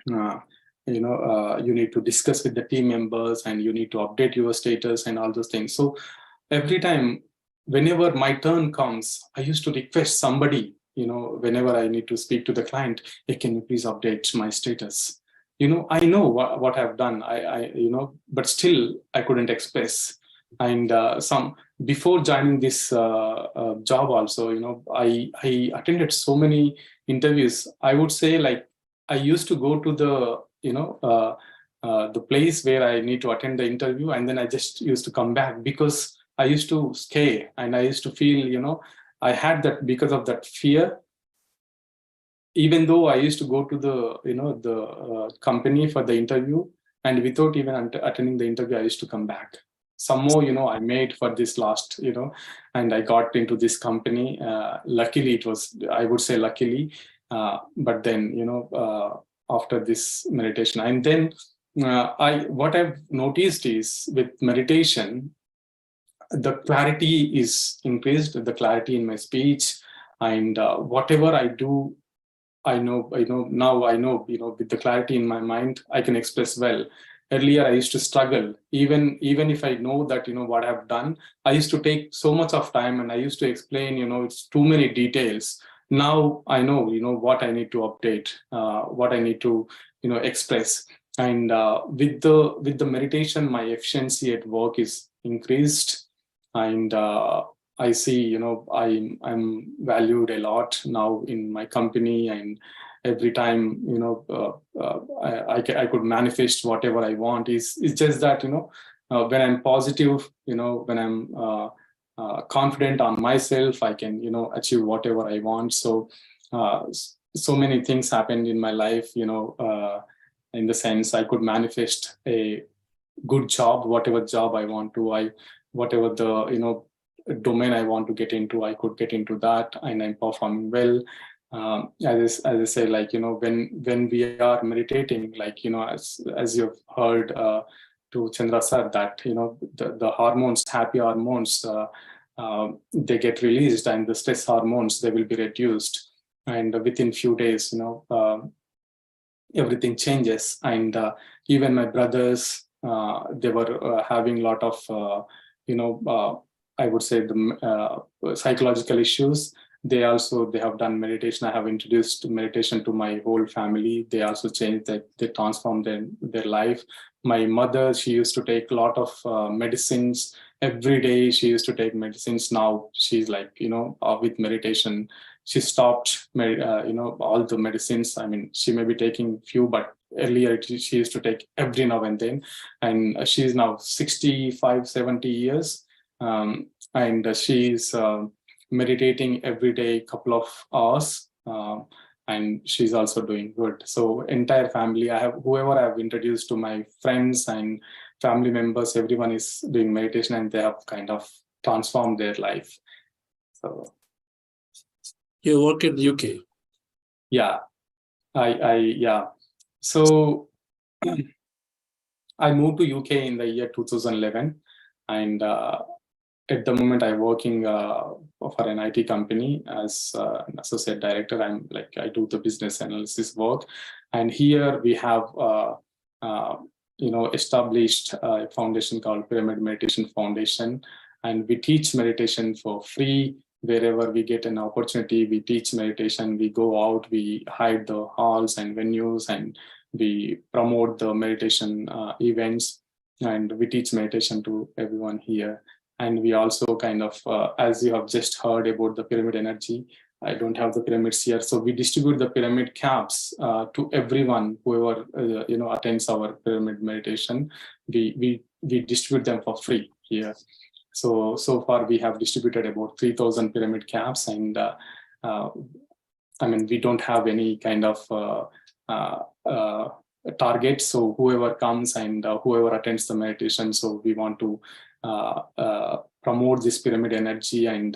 D: need to discuss with the team members, and you need to update your status and all those things. So every time, whenever my turn comes, I used to request somebody, whenever I need to speak to the client, hey, can you please update my status? I know what I've done, but still I couldn't express. And before joining this job also, I attended so many interviews. I would say, like, I used to go to the place where I need to attend the interview, and then I just used to come back because I used to scare, and I used to feel, I had that, because of that fear. Even though I used to go to the company for the interview, and without even attending the interview, I used to come back. Some more, I made for this last, and I got into this company. Luckily, it was, I would say luckily, but then, after this meditation, and then what I've noticed is, with meditation, the clarity is increased, the clarity in my speech, and whatever I do, I know, now I know, with the clarity in my mind, I can express well. Earlier, I used to struggle, even if I know that, what I've done, I used to take so much of time, and I used to explain, it's too many details. Now I know, what I need to update, what I need to, express. And with the meditation, my efficiency at work is increased, and I see, I'm valued a lot now in my company, and every time, I could manifest whatever I want. It's just that, when I'm positive, when I'm confident on myself, I can, achieve whatever I want. So, so many things happened in my life, in the sense I could manifest a good job, whatever job I want to, whatever the, domain I want to get into, I could get into that, and I'm performing well. As I say, like, when we are meditating, like, as you've heard to Chandra sir, that, the hormones, happy hormones, they get released, and the stress hormones, they will be reduced. And within few days, everything changes. And even my brothers, they were having a lot of, I would say, the psychological issues. They have done meditation. I have introduced meditation to my whole family. They also changed that, they transformed their life. My mother, she used to take a lot of medicines. Every day she used to take medicines. Now she's like, with meditation, she stopped, all the medicines. I mean, she may be taking few, but earlier she used to take every now and then. And she's now 65, 70 years. And she's meditating every day, couple of hours, and she's also doing good. So entire family, whoever I've introduced to my friends and family members, everyone is doing meditation, and they have kind of transformed their life. So
C: You work in the UK?
D: Yeah, yeah. So I moved to UK in the year 2011, and at the moment I'm working for an IT company as an associate director. I do the business analysis work, and here we have established a foundation called Pyramid Meditation Foundation, and we teach meditation for free. Wherever we get an opportunity, we teach meditation. We go out, we hide the halls and venues, and we promote the meditation events, and we teach meditation to everyone here. And we also kind of, as you have just heard about the pyramid energy, I don't have the pyramids here, so we distribute the pyramid caps to everyone, whoever attends our pyramid meditation. We distribute them for free here. So far we have distributed about 3,000 pyramid caps, and we don't have any kind of target. So whoever comes and whoever attends the meditation, so we want to promote this pyramid energy and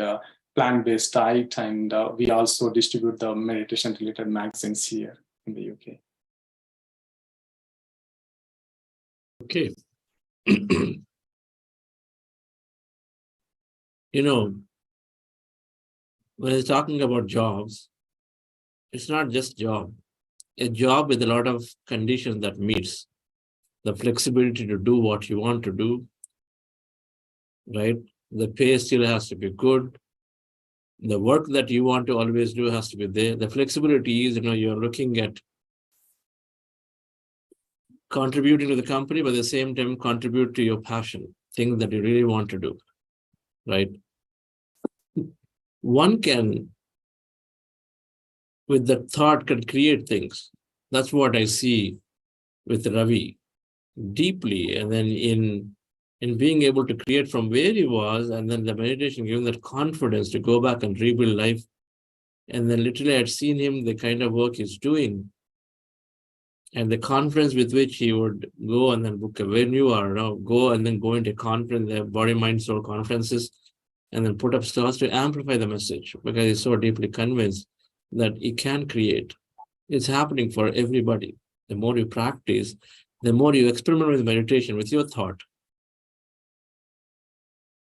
D: plant-based diet, and we also distribute the meditation-related magazines here in the UK.
C: Okay. You know, when it's talking about jobs, it's not just job. A job with a lot of conditions that meets the flexibility to do what you want to do, right? The pay still has to be good. The work that you want to always do has to be there. The flexibility is, you're looking at contributing to the company, but at the same time contribute to your passion, things that you really want to do, right? One can, with the thought, can create things. That's what I see with Ravi deeply. And then in being able to create from where he was, and then the meditation giving that confidence to go back and rebuild life. And then literally I'd seen him, the kind of work he's doing, and the confidence with which he would go and then book a venue, or go and then go into a conference, the body, mind, soul conferences, and then put up stalls to amplify the message, because he's so deeply convinced that he can create. It's happening for everybody. The more you practice, the more you experiment with meditation, with your thought,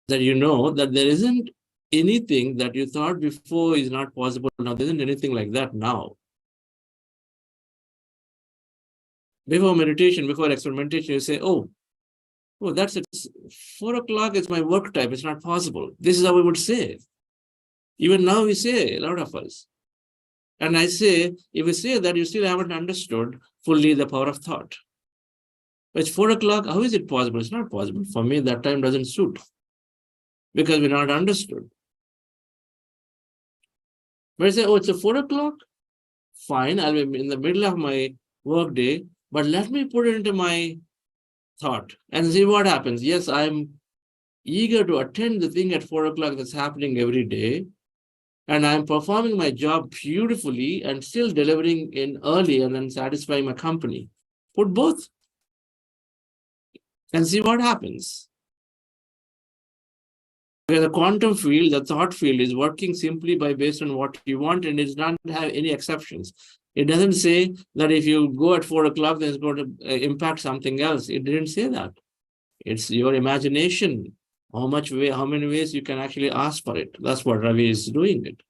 C: that you know that there isn't anything that you thought before is not possible. Now, there isn't anything like that now. Before meditation, before experimentation, you say, oh, that's it. 4 o'clock is my work time. It's not possible. This is how we would say. Even now we say, a lot of us. And I say, if you say that, you still haven't understood fully the power of thought. But it's 4 o'clock. How is it possible? It's not possible. For me, that time doesn't suit, because we're not understood. But I say, oh, it's 4 o'clock. Fine, I'll be in the middle of my work day, but let me put it into my thought and see what happens. Yes, I'm eager to attend the thing at 4 o'clock that's happening every day. And I'm performing my job beautifully and still delivering in early and then satisfying my company. Put both and see what happens. Because the quantum field, the thought field, is working simply based on what you want, and it does not have any exceptions. It doesn't say that if you go at 4 o'clock, then it's going to impact something else. It didn't say that. It's your imagination. How many ways you can actually ask for it. That's what Ravi is doing it.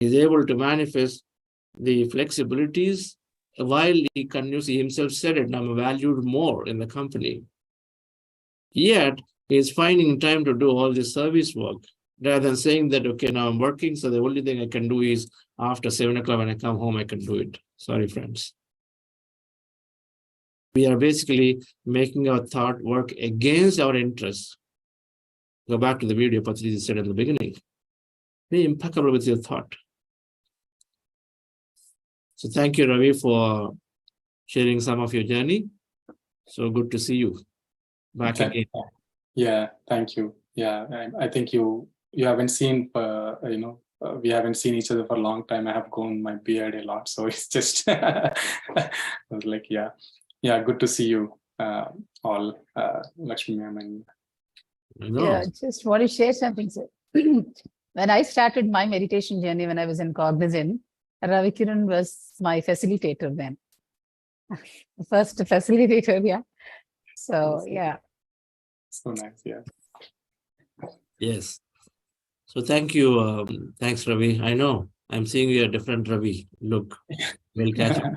C: He's able to manifest the flexibilities while he continues. He himself said it, I'm valued more in the company. Yet, he's finding time to do all this service work, rather than saying that, okay, now I'm working, so the only thing I can do is after 7 o'clock when I come home, I can do it. Sorry, friends. We are basically making our thought work against our interests. Go back to the video Patriji said in the beginning. Be impeccable with your thought. So thank you, Ravi, for sharing some of your journey. So good to see you back again.
D: Yeah, thank you. Yeah, I think you haven't seen, we haven't seen each other for a long time. I have grown my beard a lot, so it's just I was like, yeah, good to see you all, Lakshmi ma'am. And
B: yeah, just want to share something, sir. When I started my meditation journey, when I was in Cognizant, Ravi Kiran was my facilitator then. The first facilitator, yeah. So, yeah.
D: So nice, yeah.
C: Yes. So thank you. Thanks, Ravi. I know I'm seeing you a different Ravi. Look, we'll catch up.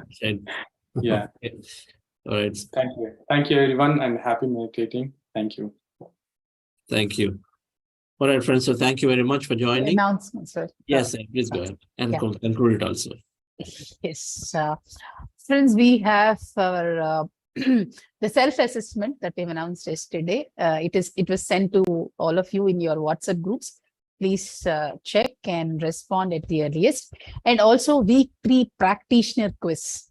D: Yeah.
C: All right.
D: Thank you. Thank you, everyone, and happy meditating. Thank you.
C: Thank you. All right, friends. So thank you very much for joining.
B: Announcements, sir.
C: Yes, please go ahead and conclude it also.
B: Yes. Friends, we have our the self-assessment that we've announced yesterday. It was sent to all of you in your WhatsApp groups. Please check and respond at the earliest. And also weekly practitioner quiz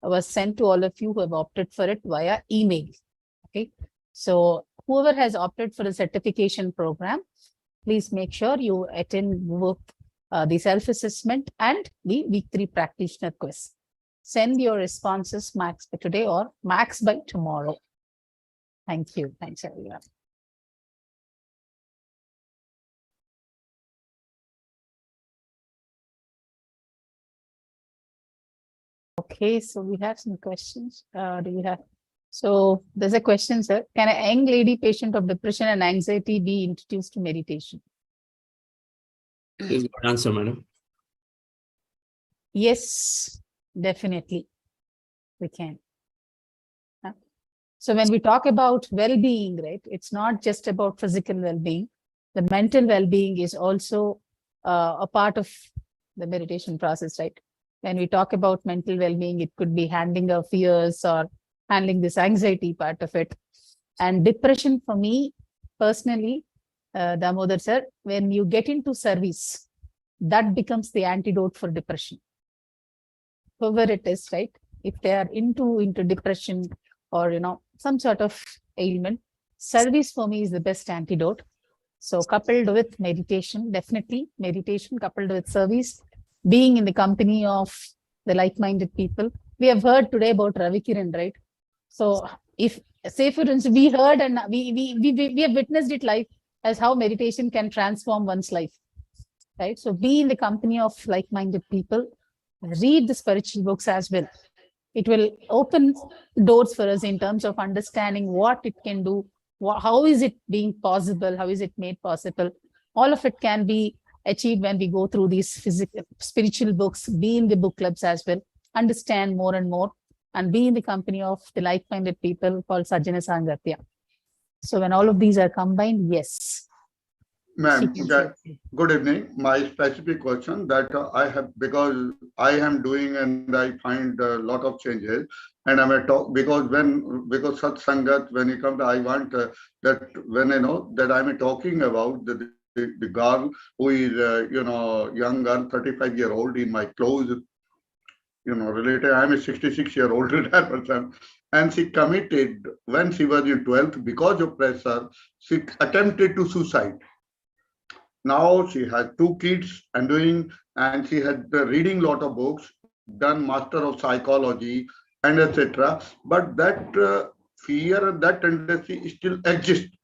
B: was sent to all of you who have opted for it via email. Okay. So whoever has opted for a certification program, please make sure you attend both the self-assessment and the week 3 practitioner quiz. Send your responses max by today or max by tomorrow. Thank you. Thanks, everyone. Okay, so we have some questions. Do we have? So there's a question, sir. Can a young lady patient of depression and anxiety be introduced to meditation?
C: Please go and answer, madam.
B: Yes, definitely. We can. So when we talk about well-being, right, it's not just about physical well-being. The mental well-being is also a part of the meditation process, right? When we talk about mental well-being, it could be handling our fears or handling this anxiety part of it. And depression for me, personally, Damodar sir, when you get into service, that becomes the antidote for depression. Whoever it is, right? If they are into depression or, you know, some sort of ailment, service for me is the best antidote. So coupled with meditation, definitely meditation coupled with service, being in the company of the like-minded people. We have heard today about Ravi Kiran, right? So if, say for instance, we heard and we have witnessed it live as how meditation can transform one's life, right? So be in the company of like-minded people, read the spiritual books as well. It will open doors for us in terms of understanding what it can do, how is it being possible, how is it made possible. All of it can be achieved when we go through these physical, spiritual books, be in the book clubs as well, understand more and more, and be in the company of the like-minded people called Sajjana Sangatya. So when all of these are combined, yes.
F: Ma'am, good evening. My specific question that I have, because I am doing and I find a lot of changes, and I'm a talk because Sat Sangat, when you come to, I want that when I know that I'm talking about the girl who is young girl, 35-year-old in my close relative. I'm a 66-year-old retired person, and she committed when she was in 12th because of pressure. She attempted to suicide. Now she has 2 kids and she had reading lot of books, done Master of Psychology and etc. But that fear and that tendency still exists.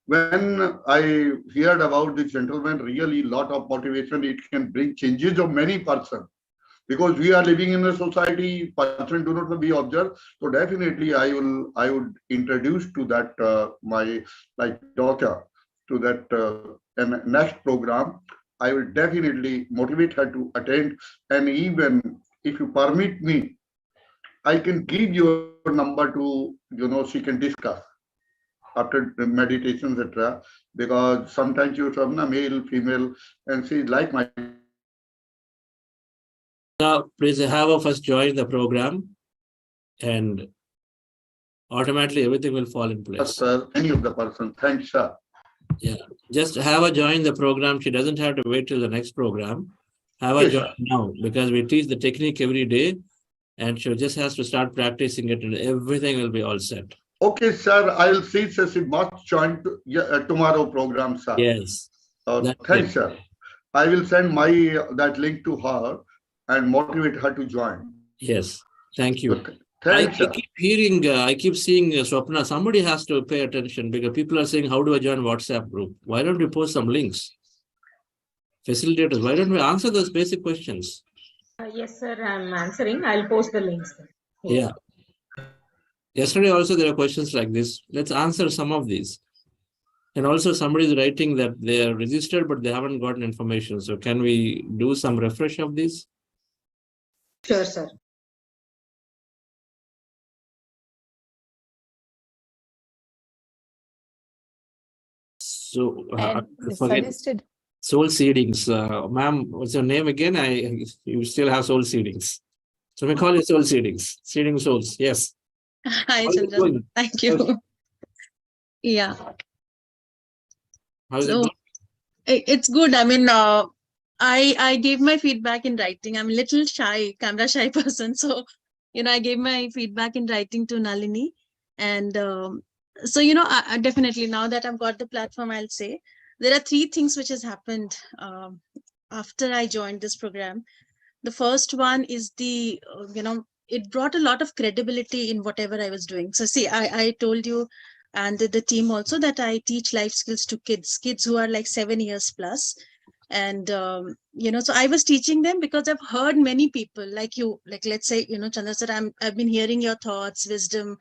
F: When I heard about this gentleman, really lot of motivation, it can bring changes of many persons. Because we are living in a society, person do not be observed. So definitely I would introduce to that my daughter to that next program. I will definitely motivate her to attend, and even if you permit me, I can give your number to she can discuss after the meditation, etc. Because sometimes you have a male, female, and she like my.
C: Please have her first join the program, and automatically everything will fall in place.
F: Sir, any of the person. Thanks, sir.
C: Yeah, just have her join the program. She doesn't have to wait till the next program. Have her join now, because we teach the technique every day, and she just has to start practicing it, and everything will be all set.
F: Okay, sir. I'll see she must join tomorrow program, sir.
C: Yes.
F: Thanks, sir. I will send that link to her and motivate her to join.
C: Yes. Thank you.
F: Okay. Thanks,
C: I keep hearing, I keep seeing Swapna, somebody has to pay attention, because people are saying, how do I join WhatsApp group? Why don't we post some links? Facilitators, why don't we answer those basic questions?
G: Yes, sir, I'm answering. I'll post the links.
C: Yeah. Yesterday also there are questions like this. Let's answer some of these. And also somebody is writing that they are registered, but they haven't gotten information. So can we do some refresh of these?
G: Sure, sir.
C: So
B: Suggested.
C: Soul Seedings. Ma'am, what's your name again? You still have Soul Seedings. So we call it Soul Seedings. Seeding souls. Yes.
H: Hi, Chandra. Thank you. Yeah.
C: How's it going?
H: It's good. I mean, I gave my feedback in writing. I'm a little shy, camera shy person. So, I gave my feedback in writing to Nalini. And So, definitely now that I've got the platform, I'll say there are three things which has happened after I joined this program. The first one is it brought a lot of credibility in whatever I was doing. So see, I told you and the team also that I teach life skills to kids who are like 7 years plus. And, so I was teaching them because I've heard many people like you, like, let's say, Chandra sir, I've been hearing your thoughts, wisdom.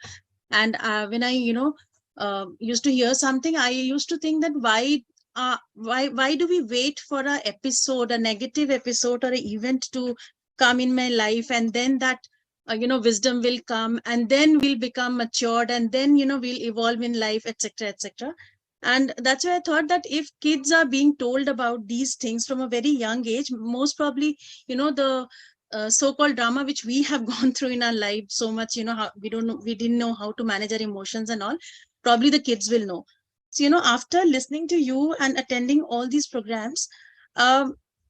H: And when I, used to hear something, I used to think that why do we wait for a negative episode or an event to come in my life, and then that wisdom will come, and then we'll become matured, and then we'll evolve in life, etc., etc. And that's why I thought that if kids are being told about these things from a very young age, most probably the so-called drama which we have gone through in our life so much, how we didn't know how to manage our emotions and all, probably the kids will know. So, after listening to you and attending all these programs,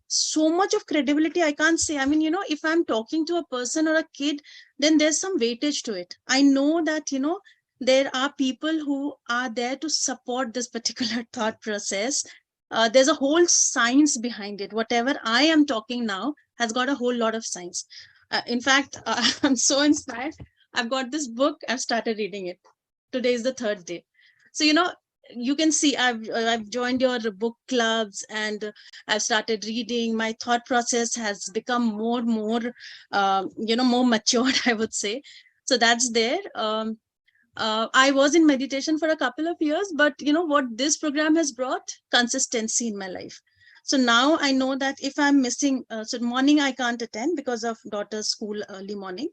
H: so much of credibility, I can't say. I mean, if I'm talking to a person or a kid, then there's some weightage to it. I know that, there are people who are there to support this particular thought process. There's a whole science behind it. Whatever I am talking now has got a whole lot of science. In fact, I'm so inspired. I've got this book. I've started reading it. Today is the third day. So, you can see I've joined your book clubs, and I've started reading. My thought process has become more more matured, I would say. So that's there. I was in meditation for a couple of years, but what this program has brought? Consistency in my life. So now I know that if I'm missing, so morning I can't attend because of daughter's school early morning.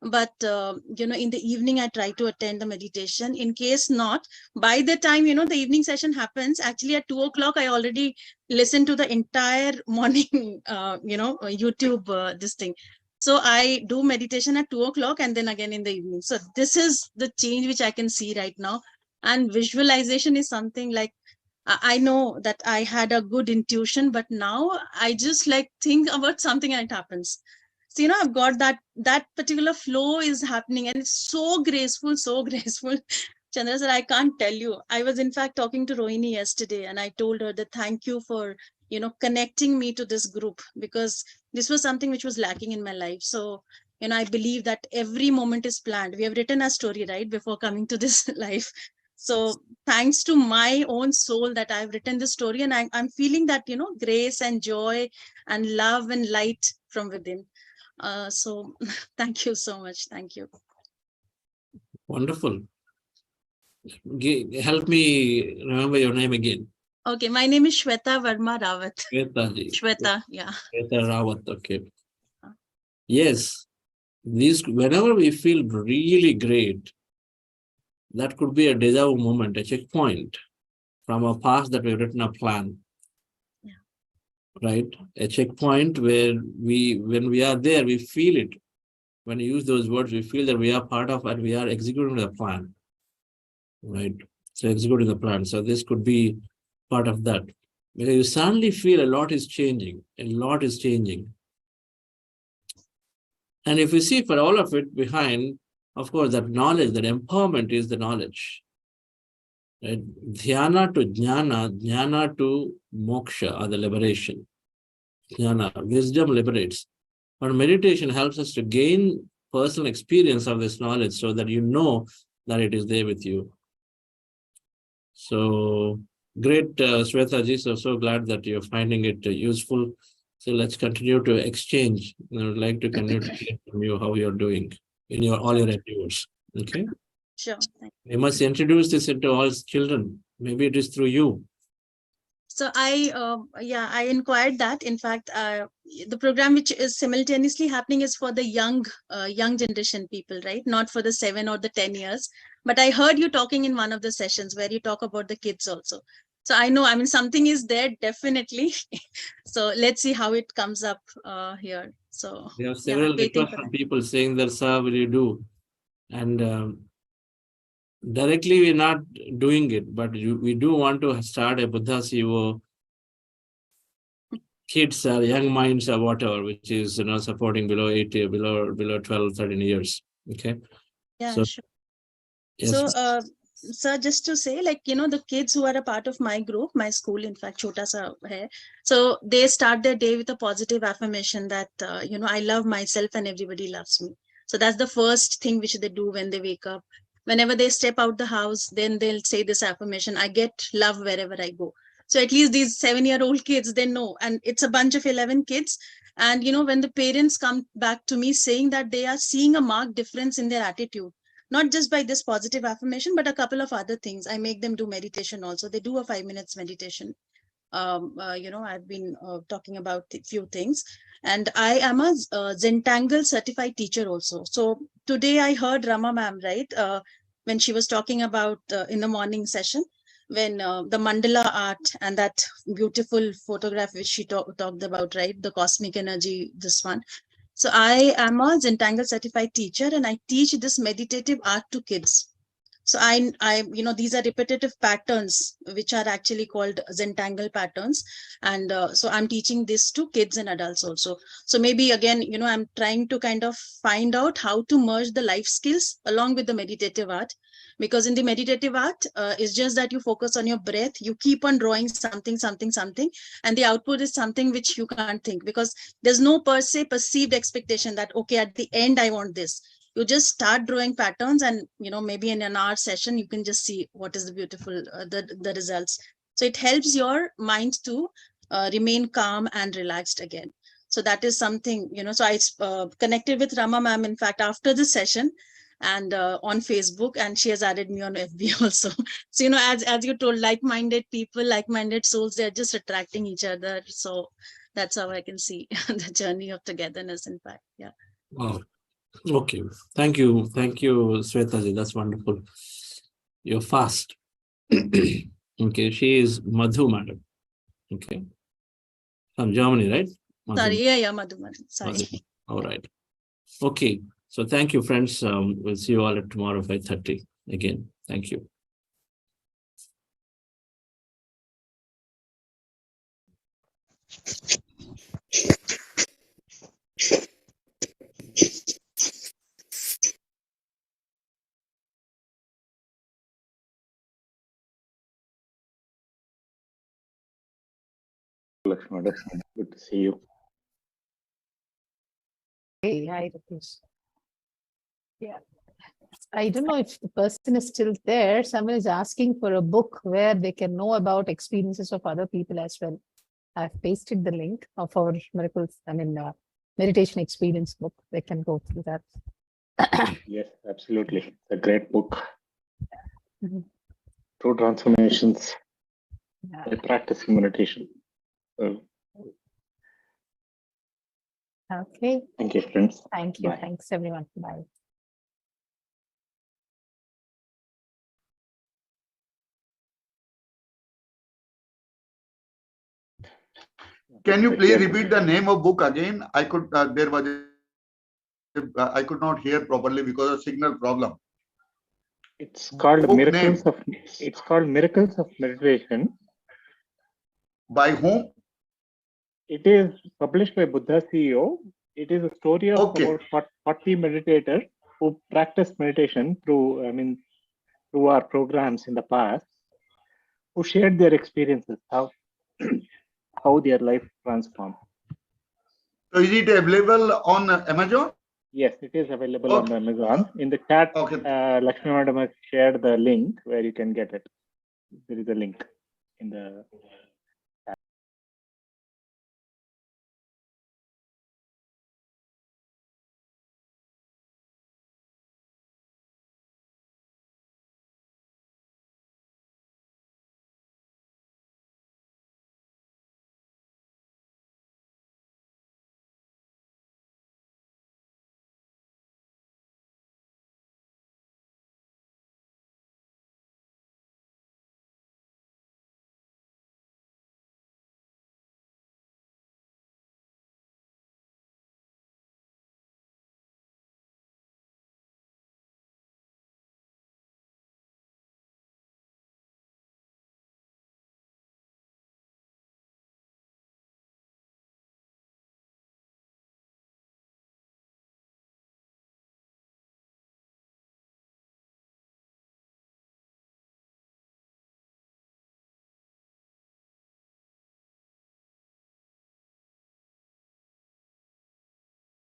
H: But, in the evening, I try to attend the meditation. In case not, by the time, the evening session happens, actually at 2 o'clock, I already listen to the entire morning, YouTube, this thing. So I do meditation at 2 o'clock and then again in the evening. So this is the change which I can see right now. And visualization is something like, I know that I had a good intuition, but now I just like think about something and it happens. So, I've got that particular flow is happening, and it's so graceful, so graceful. Chandra sir, I can't tell you. I was in fact talking to Rohini yesterday, and I told her that thank you for, connecting me to this group, because this was something which was lacking in my life. So, I believe that every moment is planned. We have written a story, right, before coming to this life. So thanks to my own soul that I've written this story, and I'm feeling that, grace and joy and love and light from within. So thank you so much. Thank you.
C: Wonderful. Help me remember your name again.
H: Okay, my name is Shweta Verma Rawat.
C: Shweta,
H: yeah.
C: Shweta Rawat, okay. Yes, whenever we feel really great, that could be a deja vu moment, a checkpoint from a past that we've written a plan.
H: Yeah.
C: Right? A checkpoint where when we are there, we feel it. When you use those words, we feel that we are part of and we are executing the plan. Right? So executing the plan. So this could be part of that. Because you suddenly feel a lot is changing. A lot is changing. And if you see for all of it behind, of course, that knowledge, that empowerment is the knowledge. Right? Dhyana to jnana, jnana to moksha, or the liberation. Jnana, wisdom liberates. But meditation helps us to gain personal experience of this knowledge so that you know that it is there with you. So great, Shweta ji. So glad that you're finding it useful. So let's continue to exchange. I would like to continue to hear from you how you're doing in all your endeavors. Okay.
H: Sure.
C: We must introduce this into all children. Maybe it is through you.
H: So I inquired that. In fact, the program which is simultaneously happening is for the young generation people, right? Not for the 7 or the 10 years. But I heard you talking in one of the sessions where you talk about the kids also. So I know, I mean, something is there definitely. So let's see how it comes up here. So
C: we have several requests from people saying that, sir, will you do? And directly we're not doing it, but we do want to start a Buddha CEO kids or young minds or whatever, which is supporting below 80, below 12, 13 years. Okay.
H: Yeah,
C: so,
H: sure.
C: Yes.
H: So sir, just to say, like, the kids who are a part of my group, my school, in fact, Chota Sa hai. So they start their day with a positive affirmation that, I love myself and everybody loves me. So that's the first thing which they do when they wake up. Whenever they step out the house, then they'll say this affirmation, I get love wherever I go. So at least these 7-year-old kids, they know, and it's a bunch of 11 kids. And, when the parents come back to me saying that they are seeing a marked difference in their attitude, not just by this positive affirmation, but a couple of other things. I make them do meditation also. They do a 5 minutes meditation. I've been talking about a few things. And I am a Zentangle certified teacher also. So today I heard Rama ma'am, right? When she was talking about in the morning session, when the mandala art and that beautiful photograph which she talked about, right? The cosmic energy, this one. So I am a Zentangle certified teacher and I teach this meditative art to kids. So these are repetitive patterns, which are actually called Zentangle patterns. And so I'm teaching this to kids and adults also. So maybe again, I'm trying to kind of find out how to merge the life skills along with the meditative art. Because in the meditative art, it's just that you focus on your breath, you keep on drawing something, and the output is something which you can't think, because there's no per se perceived expectation that, okay, at the end, I want this. You just start drawing patterns and, maybe in an hour session, you can just see what is the beautiful, the results. So it helps your mind to remain calm and relaxed again. So that is something, so I connected with Rama ma'am, in fact, after the session, and on Facebook, and she has added me on FB also. So, as you told, like-minded people, like-minded souls, they're just attracting each other. So that's how I can see the journey of togetherness, in fact. Yeah.
C: Wow. Okay. Thank you. Thank you, Swetaji. That's wonderful. You're fast. Okay. She is Madhu, madam. Okay. From Germany, right? Madhu.
H: Sorry. Yeah, Madhu. Sorry.
C: Madhu. All right. Okay. So thank you, friends. We'll see you all at tomorrow, 5:30 again. Thank you.
I: Lakshmana, good to see you.
B: Hey, hi, Ritesh. Yeah. I don't know if the person is still there. Someone is asking for a book where they can know about experiences of other people as well. I've pasted the link of our meditation experience book. They can go through that.
I: Yes, absolutely. It's a great book.
B: Mhm.
I: True transformations
B: Yeah.
I: by practicing meditation.
B: Okay.
I: Thank you, friends.
B: Thank you.
I: Bye.
B: Thanks, everyone. Bye.
F: Can you please repeat the name of book again? I could I could not hear properly because of signal problem.
I: It's called
F: Book
I: Miracles
F: name.
I: of. It's called Miracles of Meditation.
F: By whom?
I: It is published by Buddha CEO. It is a story of
F: Okay.
I: about 40 meditators who practiced meditation through our programs in the past, who shared their experiences, how their life transformed.
F: So is it available on Amazon?
I: Yes, it is available on Amazon. In the chat,
F: Okay.
I: Lakshmi Madam has shared the link where you can get it. There is a link in the